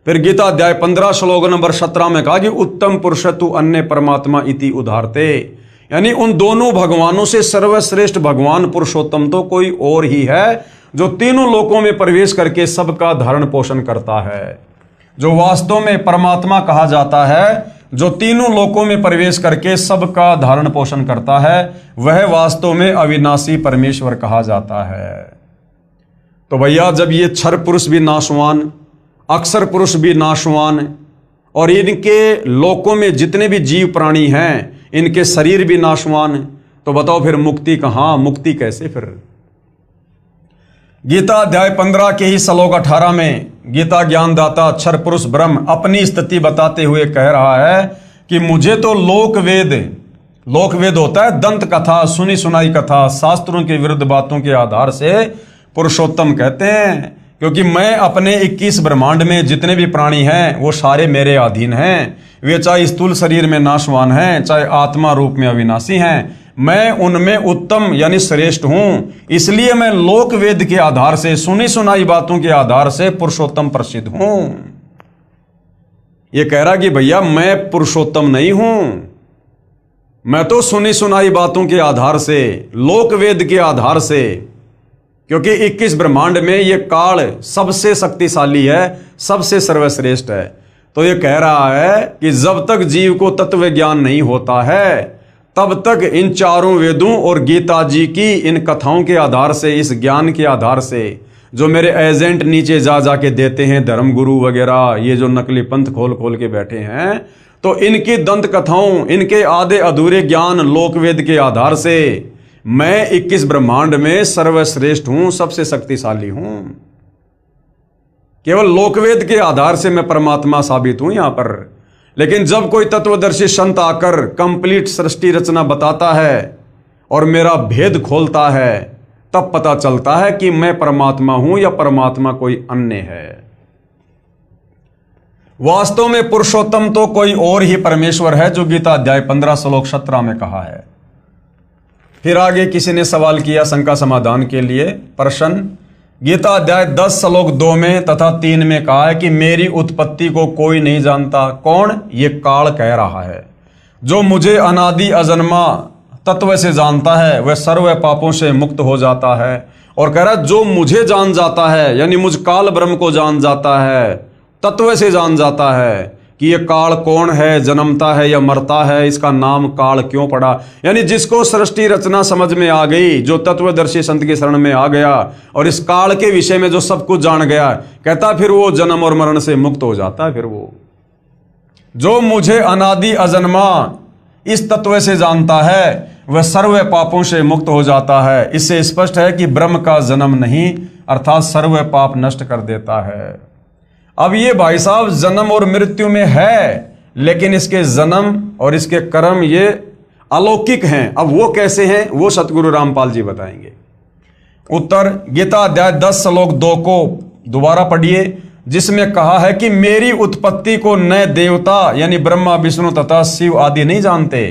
फिर गीता अध्याय 15 श्लोक नंबर 17 में कहा कि उत्तम पुरुष तु अन्य परमात्मा इति उदाहरते, यानी उन दोनों भगवानों से सर्वश्रेष्ठ भगवान पुरुषोत्तम तो कोई और ही है, जो तीनों लोकों में प्रवेश करके सबका धारण पोषण करता है। जो वास्तव में परमात्मा कहा जाता है, जो तीनों लोकों में प्रवेश करके सबका धारण पोषण करता है, वह वास्तव में अविनाशी परमेश्वर कहा जाता है। तो भैया जब ये क्षर पुरुष भी नाशवान, अक्षर पुरुष भी नाशवान, और इनके लोकों में जितने भी जीव प्राणी हैं इनके शरीर भी नाशवान, तो बताओ फिर मुक्ति कहां, मुक्ति कैसे फिर? गीता अध्याय 15 के ही श्लोक 18 में गीता ज्ञानदाता अक्षर पुरुष ब्रह्म अपनी स्थिति बताते हुए कह रहा है कि मुझे तो लोक वेद होता है दंत कथा, सुनी सुनाई कथा, शास्त्रों के विरुद्ध बातों के आधार से पुरुषोत्तम कहते हैं, क्योंकि मैं अपने 21 ब्रह्मांड में जितने भी प्राणी हैं वो सारे मेरे अधीन हैं। वे चाहे स्थूल शरीर में नाशवान हैं, चाहे आत्मा रूप में अविनाशी हैं, मैं उनमें उत्तम यानी श्रेष्ठ हूं। इसलिए मैं लोक वेद के आधार से, सुनी सुनाई बातों के आधार से पुरुषोत्तम प्रसिद्ध हूं। यह कह रहा कि भैया मैं पुरुषोत्तम नहीं हूं, मैं तो सुनी सुनाई बातों के आधार से, लोक वेद के आधार से, क्योंकि 21 ब्रह्मांड में यह काल सबसे शक्तिशाली है, सबसे सर्वश्रेष्ठ है। तो यह कह रहा है कि जब तक जीव को तत्व ज्ञान नहीं होता है तब तक इन चारों वेदों और गीता जी की इन कथाओं के आधार से, इस ज्ञान के आधार से जो मेरे एजेंट नीचे जा जाके देते हैं, धर्म गुरु वगैरह, ये जो नकली पंथ खोल खोल के बैठे हैं, तो इनकी दंत कथाओं, इनके आधे अधूरे ज्ञान लोकवेद के आधार से मैं 21 ब्रह्मांड में सर्वश्रेष्ठ हूं, सबसे शक्तिशाली हूं। केवल लोकवेद के आधार से मैं परमात्मा साबित हूं यहां पर। लेकिन जब कोई तत्वदर्शी संत आकर कंप्लीट सृष्टि रचना बताता है और मेरा भेद खोलता है, तब पता चलता है कि मैं परमात्मा हूं या परमात्मा कोई अन्य है। वास्तव में पुरुषोत्तम तो कोई और ही परमेश्वर है, जो गीता अध्याय 15 श्लोक 17 में कहा है। फिर आगे किसी ने सवाल किया शंका समाधान के लिए प्रश्न, गीता अध्याय 10 श्लोक 2 में तथा 3 में कहा है कि मेरी उत्पत्ति को कोई नहीं जानता। कौन? ये काल कह रहा है। जो मुझे अनादि अजन्मा तत्व से जानता है वह सर्व पापों से मुक्त हो जाता है। और कह रहा है जो मुझे जान जाता है, यानी मुझ काल ब्रह्म को जान जाता है, तत्व से जान जाता है कि ये काल कौन है, जन्मता है या मरता है, इसका नाम काल क्यों पड़ा। यानी जिसको सृष्टि रचना समझ में आ गई, जो तत्वदर्शी संत की शरण में आ गया और इस काल के विषय में जो सब कुछ जान गया, कहता फिर वो जन्म और मरण से मुक्त हो जाता है। फिर वो जो मुझे अनादि अजन्मा इस तत्व से जानता है वह सर्व पापों से मुक्त हो जाता है। इससे स्पष्ट है कि ब्रह्म का जन्म नहीं, अर्थात सर्व पाप नष्ट कर देता है। अब ये भाई साहब जन्म और मृत्यु में है, लेकिन इसके जन्म और इसके कर्म ये अलौकिक हैं। अब वो कैसे हैं वो सतगुरु रामपाल जी बताएंगे। उत्तर गीता अध्याय 10 श्लोक 2 को दोबारा पढ़िए, जिसमें कहा है कि मेरी उत्पत्ति को न देवता यानी ब्रह्मा विष्णु तथा शिव आदि नहीं जानते,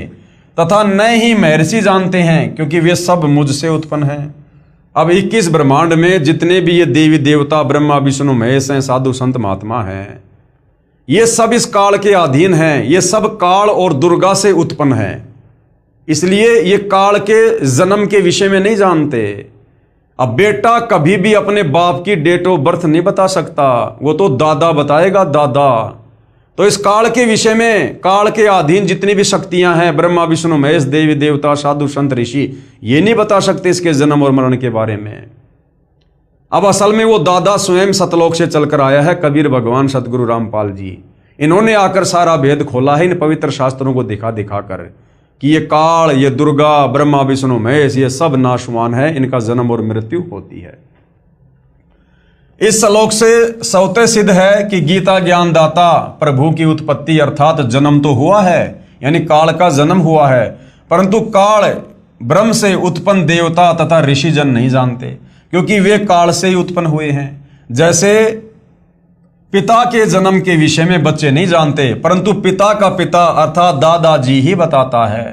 तथा न ही महर्षि जानते हैं, क्योंकि वे सब मुझसे उत्पन्न हैं। अब 21 ब्रह्मांड में जितने भी ये देवी देवता ब्रह्मा विष्णु महेश हैं, साधु संत महात्मा हैं, ये सब इस काल के अधीन हैं। ये सब काल और दुर्गा से उत्पन्न हैं, इसलिए ये काल के जन्म के विषय में नहीं जानते। अब बेटा कभी भी अपने बाप की डेट ऑफ बर्थ नहीं बता सकता, वो तो दादा बताएगा, दादा। तो इस काल के विषय में, काल के अधीन जितनी भी शक्तियां हैं, ब्रह्मा विष्णु महेश देवी देवता साधु संत ऋषि, ये नहीं बता सकते इसके जन्म और मरण के बारे में। अब असल में वो दादा स्वयं सतलोक से चलकर आया है, कबीर भगवान सतगुरु रामपाल जी। इन्होंने आकर सारा भेद खोला है इन पवित्र शास्त्रों को दिखा दिखा कर कि ये काल, ये दुर्गा, ब्रह्मा विष्णु महेश, ये सब नाशवान है, इनका जन्म और मृत्यु होती है। इस श्लोक से स्वतः सिद्ध है कि गीता ज्ञानदाता प्रभु की उत्पत्ति अर्थात जन्म तो हुआ है, यानी काल का जन्म हुआ है, परंतु काल ब्रह्म से उत्पन्न देवता तथा ऋषिजन नहीं जानते, क्योंकि वे काल से ही उत्पन्न हुए हैं। जैसे पिता के जन्म के विषय में बच्चे नहीं जानते, परंतु पिता का पिता अर्थात दादाजी ही बताता है।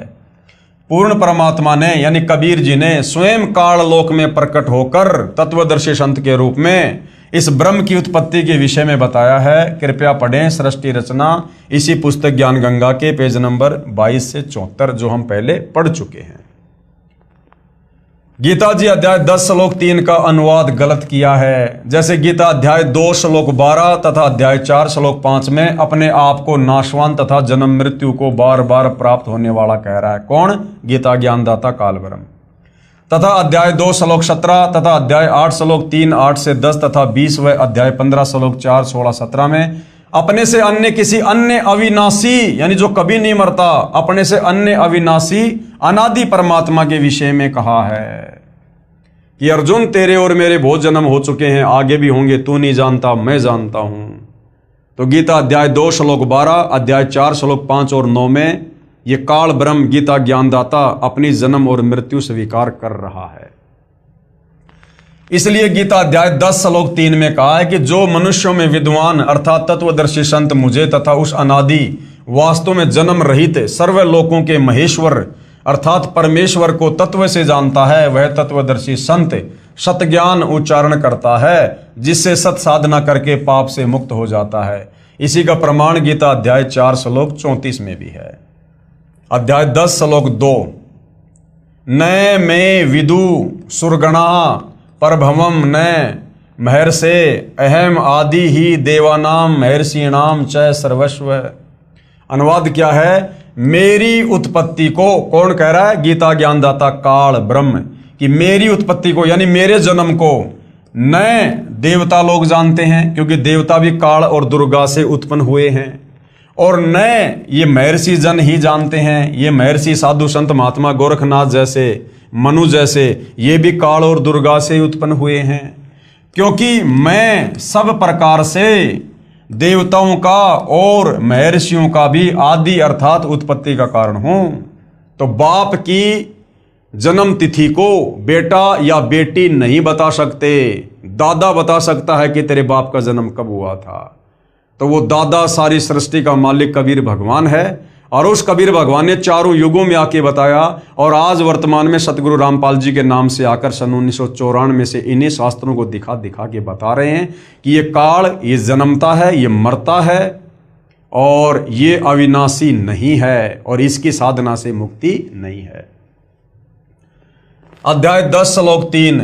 पूर्ण परमात्मा ने यानी कबीर जी ने स्वयं काल लोक में प्रकट होकर तत्वदर्शी संत के रूप में इस ब्रह्म की उत्पत्ति के विषय में बताया है। कृपया पढ़ें सृष्टि रचना, इसी पुस्तक ज्ञान गंगा के पेज नंबर 22 से 74, जो हम पहले पढ़ चुके हैं। गीता जी अध्याय 10 श्लोक 3 का अनुवाद गलत किया है। जैसे गीता अध्याय 2 श्लोक 12 तथा अध्याय 4 श्लोक 5 में अपने आप को नाशवान तथा जन्म मृत्यु को बार बार प्राप्त होने वाला कह रहा है। कौन? गीता ज्ञानदाता काल ब्रह्म। तथा अध्याय 2 श्लोक 17 तथा अध्याय 8 श्लोक 3 8 से 10 तथा 20 व अध्याय 15 श्लोक 4 16 17 में अपने से अन्य किसी अन्य अविनाशी यानी जो कभी नहीं मरता, अपने से अन्य अविनाशी अनादि परमात्मा के विषय में कहा है कि अर्जुन तेरे और मेरे बहुत जन्म हो चुके हैं, आगे भी होंगे, तू नहीं जानता मैं जानता हूं। तो गीता अध्याय 2 श्लोक 12, अध्याय 4 श्लोक 5 और 9 में ये काल ब्रह्म गीता ज्ञानदाता अपनी जन्म और मृत्यु स्वीकार कर रहा है। इसलिए गीता अध्याय 10 श्लोक 3 में कहा है कि जो मनुष्यों में विद्वान अर्थात तत्वदर्शी संत मुझे तथा उस अनादि वास्तव में जन्म रहित सर्व लोकों के महेश्वर अर्थात परमेश्वर को तत्व से जानता है, वह तत्वदर्शी संत सत ज्ञान उच्चारण करता है, जिससे सत साधना करके पाप से मुक्त हो जाता है। इसी का प्रमाण गीता अध्याय 4 श्लोक 34 में भी है। अध्याय 10 श्लोक 2, न मे विदु सुरगणा परभवम न महर्षे अहम आदि ही देवानाम महर्षिणाम च सर्वस्व। अनुवाद क्या है? मेरी उत्पत्ति को कौन कह रहा है? गीता ज्ञानदाता काल ब्रह्म कि मेरी उत्पत्ति को यानी मेरे जन्म को न देवता लोग जानते हैं, क्योंकि देवता भी काल और दुर्गा से उत्पन्न हुए हैं, और न ये महर्षि जन ही जानते हैं। ये महर्षि साधु संत महात्मा गोरखनाथ जैसे, मनु जैसे, ये भी काल और दुर्गा से उत्पन्न हुए हैं, क्योंकि मैं सब प्रकार से देवताओं का और महर्षियों का भी आदि अर्थात उत्पत्ति का कारण हूं। तो बाप की जन्म तिथि को बेटा या बेटी नहीं बता सकते, दादा बता सकता है कि तेरे बाप का जन्म कब हुआ था। तो वो दादा सारी सृष्टि का मालिक कबीर भगवान है, और उस कबीर भगवान ने चारों युगों में आके बताया, और आज वर्तमान में सतगुरु रामपाल जी के नाम से आकर सन 1994 में से इन्हीं शास्त्रों को दिखा दिखा के बता रहे हैं कि ये काल ये जन्मता है, ये मरता है, और ये अविनाशी नहीं है, और इसकी साधना से मुक्ति नहीं है। अध्याय 10 श्लोक 3,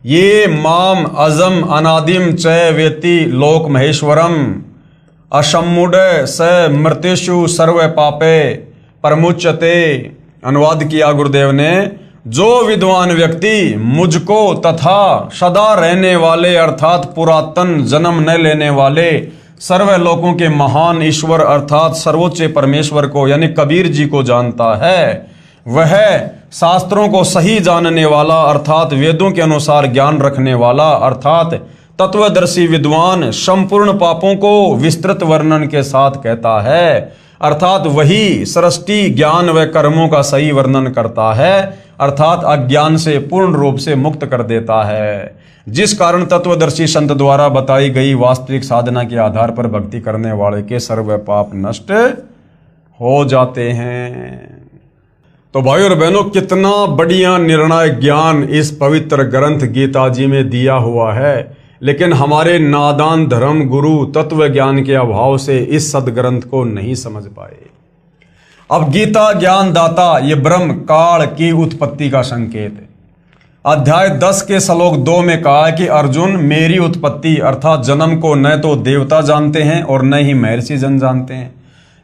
ये माम अजम अनादिम च वेति लोक महेश्वरम असम्मुड स मृत्युषु सर्व पापे परमुच्यते। अनुवाद किया गुरुदेव ने, जो विद्वान व्यक्ति मुझको तथा सदा रहने वाले अर्थात पुरातन जन्म न लेने वाले सर्व लोकों के महान ईश्वर अर्थात सर्वोच्च परमेश्वर को यानी कबीर जी को जानता है, वह शास्त्रों को सही जानने वाला अर्थात वेदों के अनुसार ज्ञान रखने वाला अर्थात तत्वदर्शी विद्वान संपूर्ण पापों को विस्तृत वर्णन के साथ कहता है, अर्थात वही सृष्टि ज्ञान व कर्मों का सही वर्णन करता है, अर्थात अज्ञान से पूर्ण रूप से मुक्त कर देता है, जिस कारण तत्वदर्शी संत द्वारा बताई गई वास्तविक साधना के आधार पर भक्ति करने वाले के सर्व पाप नष्ट हो जाते हैं। तो भाई और बहनों, कितना बढ़िया निर्णायक ज्ञान इस पवित्र ग्रंथ गीता जी में दिया हुआ है, लेकिन हमारे नादान धर्म गुरु तत्व ज्ञान के अभाव से इस सदग्रंथ को नहीं समझ पाए। अब गीता ज्ञान दाता ये ब्रह्म काल की उत्पत्ति का संकेत है। अध्याय 10 के श्लोक 2 में कहा है कि अर्जुन मेरी उत्पत्ति अर्थात जन्म को न तो देवता जानते हैं और न ही महर्षि जन जानते हैं,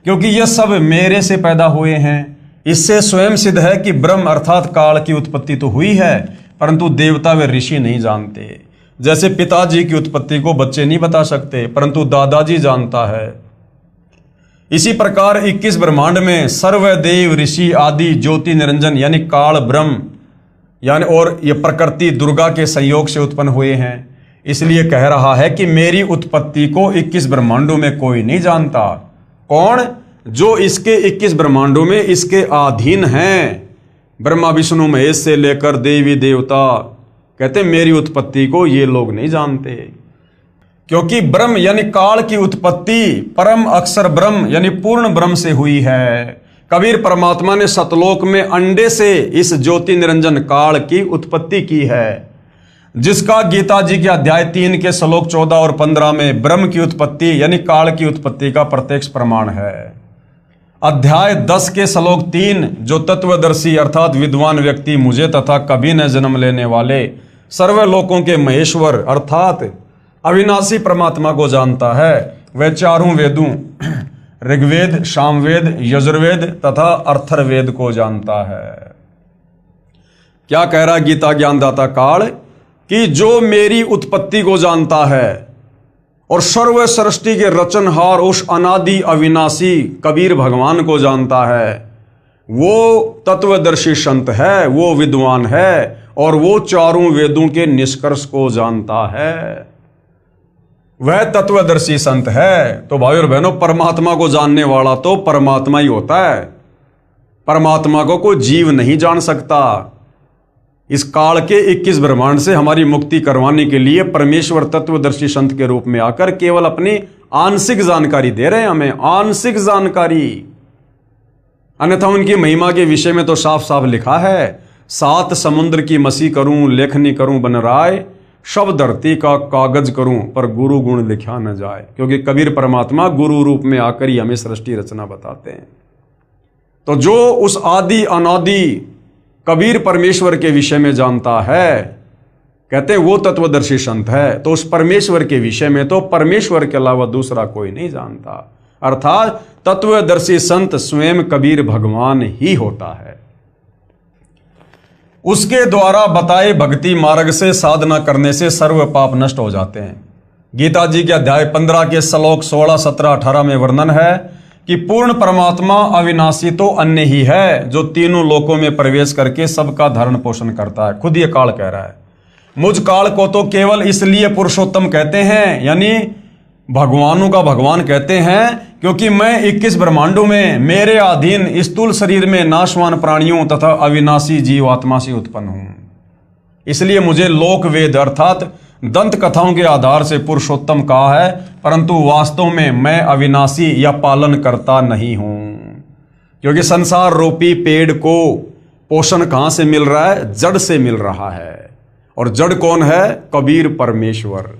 क्योंकि ये सब मेरे से पैदा हुए हैं। इससे स्वयं सिद्ध है कि ब्रह्म अर्थात काल की उत्पत्ति तो हुई है, परंतु देवता व ऋषि नहीं जानते। जैसे पिताजी की उत्पत्ति को बच्चे नहीं बता सकते, परंतु दादाजी जानता है। इसी प्रकार 21 ब्रह्मांड में सर्वदेव ऋषि आदि ज्योति निरंजन यानी काल ब्रह्म यानी और ये प्रकृति दुर्गा के संयोग से उत्पन्न हुए हैं। इसलिए कह रहा है कि मेरी उत्पत्ति को 21 ब्रह्मांडों में कोई नहीं जानता। कौन? जो इसके 21 ब्रह्मांडों में इसके अधीन हैं, ब्रह्मा विष्णु महेश से लेकर देवी देवता। कहते मेरी उत्पत्ति को ये लोग नहीं जानते। क्योंकि ब्रह्म यानी काल की उत्पत्ति परम अक्षर ब्रह्म यानी पूर्ण ब्रह्म से हुई है। कबीर परमात्मा ने सतलोक में अंडे से इस ज्योति निरंजन काल की उत्पत्ति की है, जिसका गीता जी के अध्याय 3 के श्लोक 14 और 15 में ब्रह्म की उत्पत्ति यानी काल की उत्पत्ति का प्रत्यक्ष प्रमाण है। अध्याय 10 के श्लोक 3 जो तत्वदर्शी अर्थात विद्वान व्यक्ति मुझे तथा कभी न जन्म लेने वाले सर्वलोकों के महेश्वर अर्थात अविनाशी परमात्मा को जानता है, वह चारों वेदों ऋग्वेद, सामवेद, यजुर्वेद तथा अर्थर्वेद को जानता है। क्या कह रहा गीता ज्ञानदाता काल कि जो मेरी उत्पत्ति को जानता है और सर्व सृष्टि के रचनहार उस अनादि अविनाशी कबीर भगवान को जानता है, वो तत्वदर्शी संत है, वो विद्वान है और वो चारों वेदों के निष्कर्ष को जानता है, वह तत्वदर्शी संत है। तो भाई और बहनों, परमात्मा को जानने वाला तो परमात्मा ही होता है। परमात्मा को कोई जीव नहीं जान सकता। इस काल के 21 ब्रह्मांड से हमारी मुक्ति करवाने के लिए परमेश्वर तत्वदर्शी संत के रूप में आकर केवल अपनी आंशिक जानकारी दे रहे हैं हमें, आंशिक जानकारी। अन्यथा उनकी महिमा के विषय में तो साफ साफ लिखा है, 7 समुद्र की मसी करूं, लेखनी करूं बन राय, सब धरती का कागज करूं पर गुरु गुण लिखा न जाए। क्योंकि कबीर परमात्मा गुरु रूप में आकर ही हमें सृष्टि रचना बताते हैं। तो जो उस आदि अनादि कबीर परमेश्वर के विषय में जानता है, कहते हैं वो तत्वदर्शी संत है। तो उस परमेश्वर के विषय में तो परमेश्वर के अलावा दूसरा कोई नहीं जानता, अर्थात तत्वदर्शी संत स्वयं कबीर भगवान ही होता है। उसके द्वारा बताए भक्ति मार्ग से साधना करने से सर्व पाप नष्ट हो जाते हैं। गीता जी के अध्याय 15 के श्लोक 16, 17, 18 में वर्णन है कि पूर्ण परमात्मा अविनाशी तो अन्य ही है, जो तीनों लोकों में प्रवेश करके सबका धारण पोषण करता है। खुद ये काल कह रहा है, मुझ काल को तो केवल इसलिए पुरुषोत्तम कहते हैं, यानी भगवानों का भगवान कहते हैं, क्योंकि मैं 21 ब्रह्मांडों में मेरे अधीन स्थूल शरीर में नाशवान प्राणियों तथा अविनाशी जीवात्मा से उत्पन्न हूं। इसलिए मुझे लोक वेद अर्थात दंत कथाओं के आधार से पुरुषोत्तम कहा है, परंतु वास्तव में मैं अविनाशी या पालन करता नहीं हूं। क्योंकि संसार रूपी पेड़ को पोषण कहां से मिल रहा है? जड़ से मिल रहा है। और जड़ कौन है? कबीर परमेश्वर।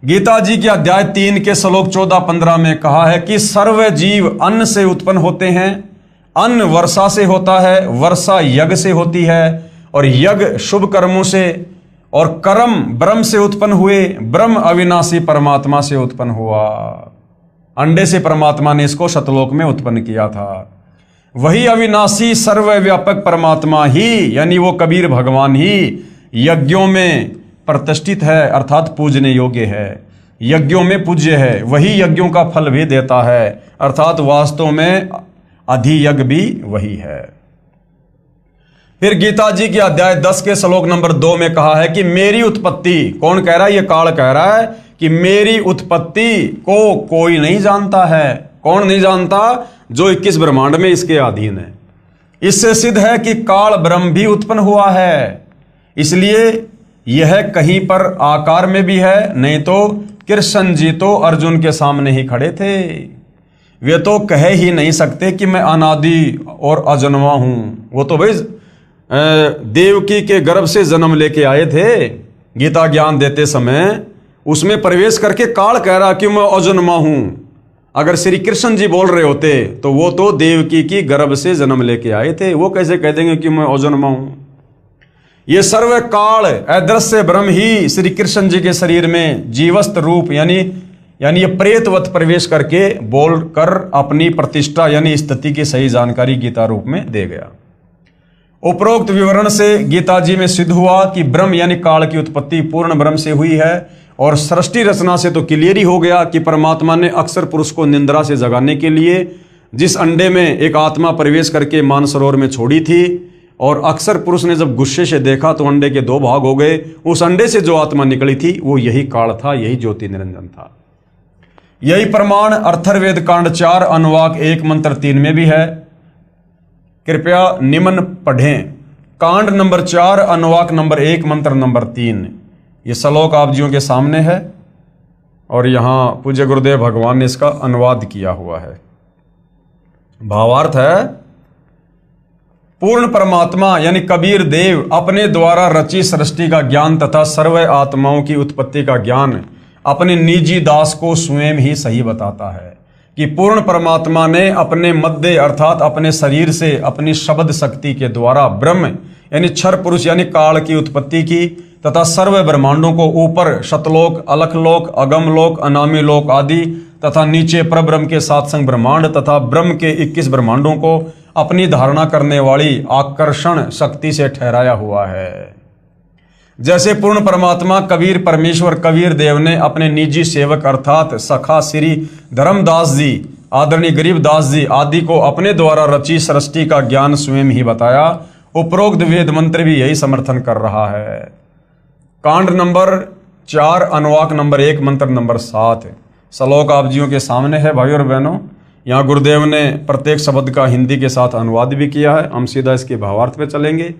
गीता जी के अध्याय 3 के श्लोक 14-15 में कहा है कि सर्व जीव अन्न से उत्पन्न होते हैं, अन्न वर्षा से होता है, वर्षा यज्ञ से होती है और यज्ञ शुभ कर्मों से, और कर्म ब्रह्म से उत्पन्न हुए, ब्रह्म अविनाशी परमात्मा से उत्पन्न हुआ। अंडे से परमात्मा ने इसको सतलोक में उत्पन्न किया था। वही अविनाशी सर्वव्यापक परमात्मा ही, यानी वो कबीर भगवान ही यज्ञों में प्रतिष्ठित है, अर्थात पूजने योग्य है, यज्ञों में पूज्य है। वही यज्ञों का फल भी देता है, अर्थात वास्तव में अधियज्ञ भी वही है। फिर गीता जी के अध्याय 10 के श्लोक नंबर 2 में कहा है कि मेरी उत्पत्ति, कौन कह रहा है? ये काल कह रहा है कि मेरी उत्पत्ति को कोई नहीं जानता है। कौन नहीं जानता? जो 21 ब्रह्मांड में इसके अधीन है। इससे सिद्ध है कि काल ब्रह्म भी उत्पन्न हुआ है। इसलिए यह कहीं पर आकार में भी है, नहीं तो कृष्ण जी तो अर्जुन के सामने ही खड़े थे। वे तो कह ही नहीं सकते कि मैं अनादि और अजन्मा हूं। वो तो भाई देवकी के गर्भ से जन्म लेके आए थे। गीता ज्ञान देते समय उसमें प्रवेश करके काल कह रहा कि मैं अजन्मा हूं। अगर श्री कृष्ण जी बोल रहे होते तो वो तो देवकी की गर्भ से जन्म लेके आए थे, वो कैसे कह देंगे कि मैं अजन्मा हूं? ये सर्व काल अदृश्य ब्रह्म ही श्री कृष्ण जी के शरीर में जीवस्त रूप यानी ये प्रेतवत प्रवेश करके बोलकर अपनी प्रतिष्ठा यानी स्थिति की सही जानकारी गीता रूप में दे गया। उपरोक्त विवरण से गीता जी में सिद्ध हुआ कि ब्रह्म यानी काल की उत्पत्ति पूर्ण ब्रह्म से हुई है, और सृष्टि रचना से तो क्लियर ही हो गया कि परमात्मा ने अक्षर पुरुष को निंद्रा से जगाने के लिए जिस अंडे में एक आत्मा प्रवेश करके मानसरोवर में छोड़ी थी, और अक्षर पुरुष ने जब गुस्से से देखा तो अंडे के 2 भाग हो गए। उस अंडे से जो आत्मा निकली थी वो यही काल था, यही ज्योति निरंजन था। यही प्रमाण अथर्ववेद कांड 4 अनुवाक 1 मंत्र 3 में भी है। कृपया निम्न पढ़ें। कांड नंबर 4 अनुवाक नंबर 1 मंत्र नंबर 3। ये श्लोक आप जियों के सामने है। और यहाँ पूज्य गुरुदेव भगवान ने इसका अनुवाद किया हुआ है। भावार्थ है, पूर्ण परमात्मा यानी कबीर देव अपने द्वारा रची सृष्टि का ज्ञान तथा सर्व आत्माओं की उत्पत्ति का ज्ञान अपने निजी दास को स्वयं ही सही बताता है कि पूर्ण परमात्मा ने अपने मध्य अर्थात अपने शरीर से अपनी शब्द शक्ति के द्वारा ब्रह्म यानी क्षर पुरुष यानी काल की उत्पत्ति की तथा सर्व ब्रह्मांडों को ऊपर शतलोक, अलखलोक, अगमलोक, अनामी लोक आदि तथा नीचे परब्रह्म के सात संग ब्रह्मांड तथा ब्रह्म के 21 ब्रह्मांडों को अपनी धारणा करने वाली आकर्षण शक्ति से ठहराया हुआ है। जैसे पूर्ण परमात्मा कबीर परमेश्वर कबीर देव ने अपने निजी सेवक अर्थात सखा श्री धर्मदास जी, आदरणीय गरीबदास जी आदि को अपने द्वारा रची सृष्टि का ज्ञान स्वयं ही बताया, उपरोक्त वेद मंत्र भी यही समर्थन कर रहा है। कांड नंबर 4 अनुवाक नंबर 1 मंत्र नंबर 7 श्लोक आप जियों के सामने है भाई और बहनों। यहाँ गुरुदेव ने प्रत्येक शब्द का हिंदी के साथ अनुवाद भी किया है। हम सीधा इसके भावार्थ पे चलेंगे।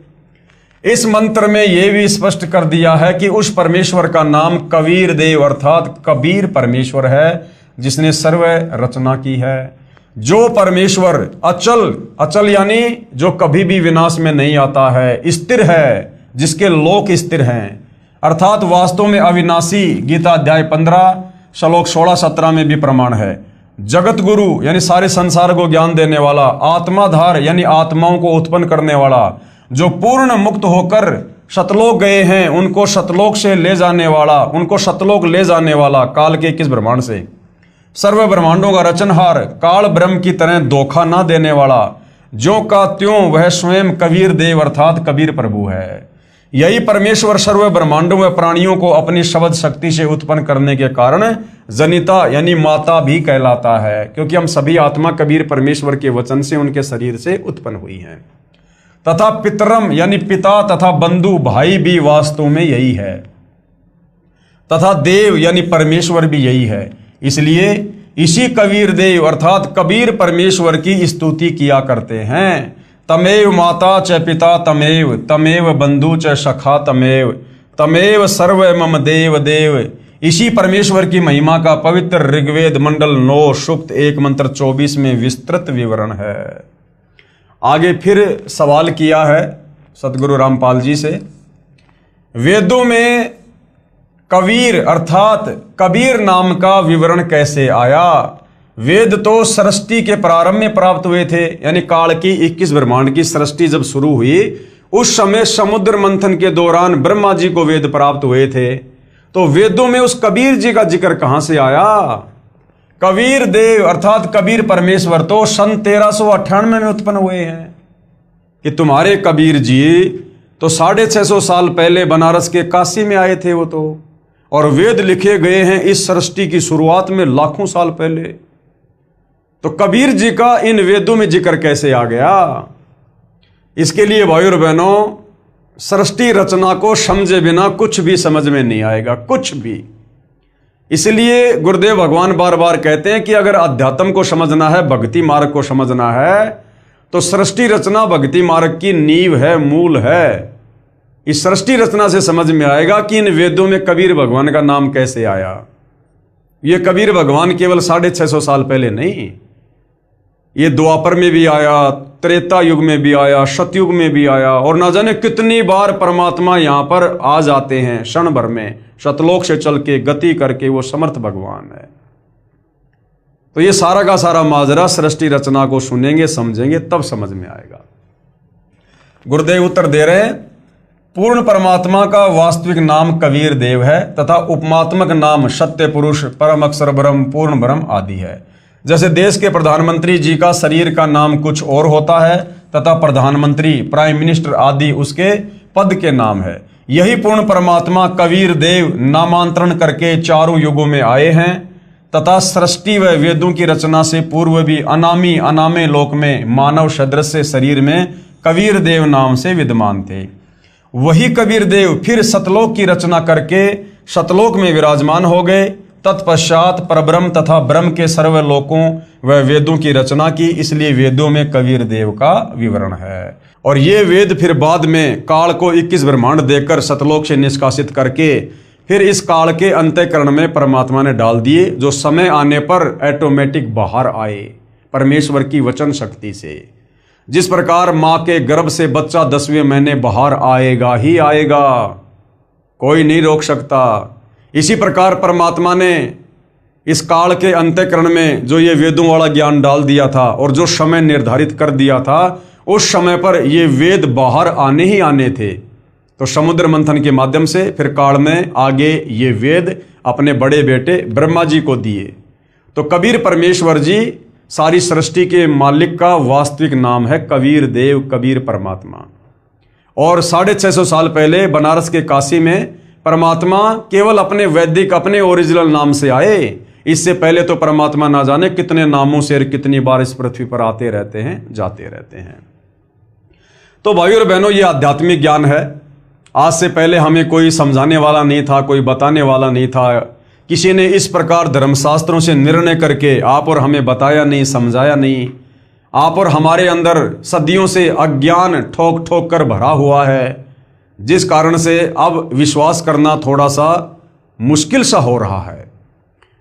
इस मंत्र में यह भी स्पष्ट कर दिया है कि उस परमेश्वर का नाम कबीर देव अर्थात कबीर परमेश्वर है जिसने सर्व रचना की है। जो परमेश्वर अचल, अचल यानी जो कभी भी विनाश में नहीं आता है, स्थिर है, जिसके लोक स्थिर हैं अर्थात वास्तव में अविनाशी, गीता अध्याय 15 श्लोक 16-17 में भी प्रमाण है। जगत गुरु यानी सारे संसार को ज्ञान देने वाला, आत्माधार यानी आत्माओं को उत्पन्न करने वाला, जो पूर्ण मुक्त होकर शतलोक गए हैं उनको शतलोक से ले जाने वाला, उनको शतलोक ले जाने वाला, काल के 21 ब्रह्मांड से सर्व ब्रह्मांडों का रचनहार, काल ब्रह्म की तरह धोखा ना देने वाला, ज्यों का त्यों वह स्वयं कबीर देव अर्थात कबीर प्रभु है। यही परमेश्वर सर्व ब्रह्मांडों व प्राणियों को अपनी शब्द शक्ति से उत्पन्न करने के कारण जनिता यानी माता भी कहलाता है, क्योंकि हम सभी आत्मा कबीर परमेश्वर के वचन से उनके शरीर से उत्पन्न हुई हैं। तथा पितरम यानी पिता तथा बंधु भाई भी वास्तव में यही है, तथा देव यानी परमेश्वर भी यही है। इसलिए इसी कबीर देव अर्थात कबीर परमेश्वर की स्तुति किया करते हैं। तमेव माता च पिता तमेव, तमेव बंधु च सखा तमेव, तमेव सर्व मम देव देव। इसी परमेश्वर की महिमा का पवित्र ऋग्वेद मंडल 9 सूक्त 1 मंत्र 24 में विस्तृत विवरण है। आगे फिर सवाल किया है सतगुरु रामपाल जी से, वेदों में कबीर अर्थात कबीर नाम का विवरण कैसे आया? वेद तो सृष्टि के प्रारंभ में प्राप्त हुए थे, यानी काल की 21 ब्रह्मांड की सृष्टि जब शुरू हुई उस समय समुद्र मंथन के दौरान ब्रह्मा जी को वेद प्राप्त हुए थे। तो वेदों में उस कबीर जी का जिक्र कहां से आया? कबीर देव अर्थात कबीर परमेश्वर तो सन 1398 में उत्पन्न हुए हैं कि तुम्हारे कबीर जी तो 650 साल पहले बनारस के काशी में आए थे वो तो, और वेद लिखे गए हैं इस सृष्टि की शुरुआत में लाखों साल पहले। तो कबीर जी का इन वेदों में जिक्र कैसे आ गया? इसके लिए भाइयों और बहनों, सृष्टि रचना को समझे बिना कुछ भी समझ में नहीं आएगा, कुछ भी। इसलिए गुरुदेव भगवान बार बार कहते हैं कि अगर अध्यात्म को समझना है, भक्ति मार्ग को समझना है, तो सृष्टि रचना भक्ति मार्ग की नींव है, मूल है। इस सृष्टि रचना से समझ में आएगा कि इन वेदों में कबीर भगवान का नाम कैसे आया। ये कबीर भगवान केवल 650 साल पहले नहीं, ये द्वापर में भी आया, त्रेता युग में भी आया, सतयुग में भी आया, और ना जाने कितनी बार परमात्मा यहां पर आ जाते हैं क्षण भर में, शतलोक से चल के गति करके। वो समर्थ भगवान है। तो ये सारा का सारा माजरा सृष्टि रचना को सुनेंगे, समझेंगे, तब समझ में आएगा। गुरुदेव उत्तर दे रहे हैं, पूर्ण परमात्मा का वास्तविक नाम कबीर देव है तथा उपमात्मक नाम सत्य पुरुष, परम अक्षर ब्रह्म, पूर्ण ब्रह्म आदि है। जैसे देश के प्रधानमंत्री जी का शरीर का नाम कुछ और होता है तथा प्रधानमंत्री, प्राइम मिनिस्टर आदि उसके पद के नाम है, यही पूर्ण परमात्मा कबीर देव नामांतरण करके चारों युगों में आए हैं तथा सृष्टि व वेदों की रचना से पूर्व भी अनामी अनामे लोक में मानव सदृश शरीर में कबीर देव नाम से विद्यमान थे। वही कबीर देव फिर सतलोक की रचना करके सतलोक में विराजमान हो गए। तत्पश्चात परब्रह्म तथा ब्रह्म के सर्व लोकों व वेदों की रचना की, इसलिए वेदों में कबीर देव का विवरण है। और ये वेद फिर बाद में काल को 21 ब्रह्मांड देकर सतलोक से निष्कासित करके फिर इस काल के अंतःकरण में परमात्मा ने डाल दिए, जो समय आने पर ऑटोमेटिक बाहर आए परमेश्वर की वचन शक्ति से। जिस प्रकार माँ के गर्भ से बच्चा 10वें महीने बाहर आएगा ही आएगा, कोई नहीं रोक सकता। इसी प्रकार परमात्मा ने इस काल के अंतःकरण में जो ये वेदों वाला ज्ञान डाल दिया था और जो समय निर्धारित कर दिया था, उस समय पर ये वेद बाहर आने ही आने थे। तो समुद्र मंथन के माध्यम से फिर काल में आगे ये वेद अपने बड़े बेटे ब्रह्मा जी को दिए। तो कबीर परमेश्वर जी सारी सृष्टि के मालिक का वास्तविक नाम है कबीर देव, कबीर परमात्मा। और 650 साल पहले बनारस के काशी में परमात्मा केवल अपने वैदिक, अपने ओरिजिनल नाम से आए। इससे पहले तो परमात्मा ना जाने कितने नामों से और कितनी बार इस पृथ्वी पर आते रहते हैं, जाते रहते हैं। तो भाइयों और बहनों, ये आध्यात्मिक ज्ञान है। आज से पहले हमें कोई समझाने वाला नहीं था, कोई बताने वाला नहीं था। किसी ने इस प्रकार धर्मशास्त्रों से निर्णय करके आप और हमें बताया नहीं, समझाया नहीं। आप और हमारे अंदर सदियों से अज्ञान ठोक ठोक कर भरा हुआ है, जिस कारण से अब विश्वास करना थोड़ा सा मुश्किल सा हो रहा है।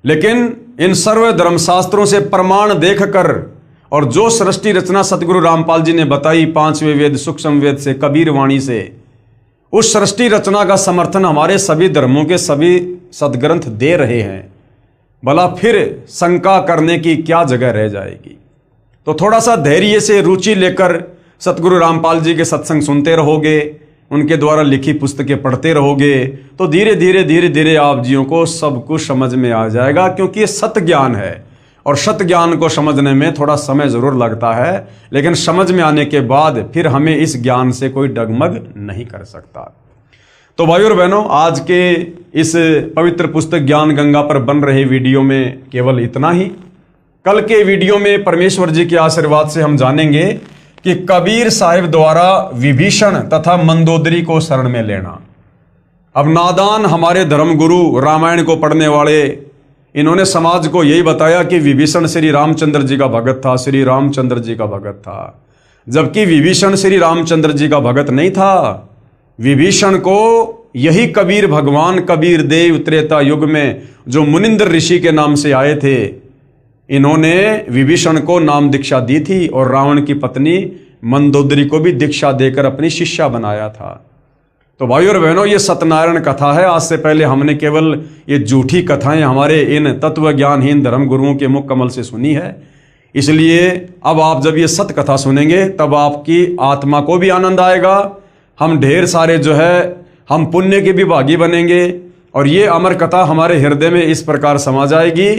लेकिन इन सर्व धर्मशास्त्रों से प्रमाण देखकर और जो सृष्टि रचना सतगुरु रामपाल जी ने बताई 5वें वेद सूक्ष्म वेद से, कबीर वाणी से, उस सृष्टि रचना का समर्थन हमारे सभी धर्मों के सभी सदग्रंथ दे रहे हैं। भला फिर शंका करने की क्या जगह रह जाएगी। तो थोड़ा सा धैर्य से रुचि लेकर सतगुरु रामपाल जी के सत्संग सुनते रहोगे, उनके द्वारा लिखी पुस्तकें पढ़ते रहोगे, तो धीरे धीरे आप जियों को सब कुछ समझ में आ जाएगा। क्योंकि ये सत्य ज्ञान है और सत्य ज्ञान को समझने में थोड़ा समय जरूर लगता है, लेकिन समझ में आने के बाद फिर हमें इस ज्ञान से कोई डगमग नहीं कर सकता। तो भाइयों और बहनों, आज के इस पवित्र पुस्तक ज्ञान गंगा पर बन रहे वीडियो में केवल इतना ही। कल के वीडियो में परमेश्वर जी के आशीर्वाद से हम जानेंगे कि कबीर साहिब द्वारा विभीषण तथा मंदोदरी को शरण में लेना। अब नादान हमारे धर्मगुरु, रामायण को पढ़ने वाले, इन्होंने समाज को यही बताया कि विभीषण श्री रामचंद्र जी का भगत था, श्री रामचंद्र जी का भगत था। जबकि विभीषण श्री रामचंद्र जी का भगत नहीं था। विभीषण को यही कबीर भगवान, कबीर देव त्रेता युग में जो मुनिंद्र ऋषि के नाम से आए थे, इन्होंने विभीषण को नाम दीक्षा दी थी और रावण की पत्नी मंदोदरी को भी दीक्षा देकर अपनी शिष्या बनाया था। तो भाइयों और बहनों, ये सत्यनारायण कथा है। आज से पहले हमने केवल ये झूठी कथाएं हमारे इन तत्व ज्ञानहीन धर्म गुरुओं के मुख कमल से सुनी है। इसलिए अब आप जब ये सत्य कथा सुनेंगे तब आपकी आत्मा को भी आनंद आएगा। हम ढेर सारे हम पुण्य के भी भागी बनेंगे और ये अमर कथा हमारे हृदय में इस प्रकार समा जाएगी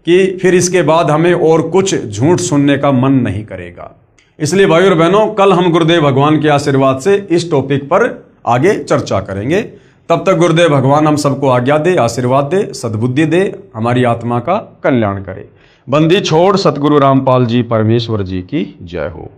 कि फिर इसके बाद हमें और कुछ झूठ सुनने का मन नहीं करेगा। इसलिए भाइयों और बहनों, कल हम गुरुदेव भगवान के आशीर्वाद से इस टॉपिक पर आगे चर्चा करेंगे। तब तक गुरुदेव भगवान हम सबको आज्ञा दे, आशीर्वाद दे, सद्बुद्धि दे, हमारी आत्मा का कल्याण करे। बंदी छोड़ सतगुरु रामपाल जी परमेश्वर जी की जय हो।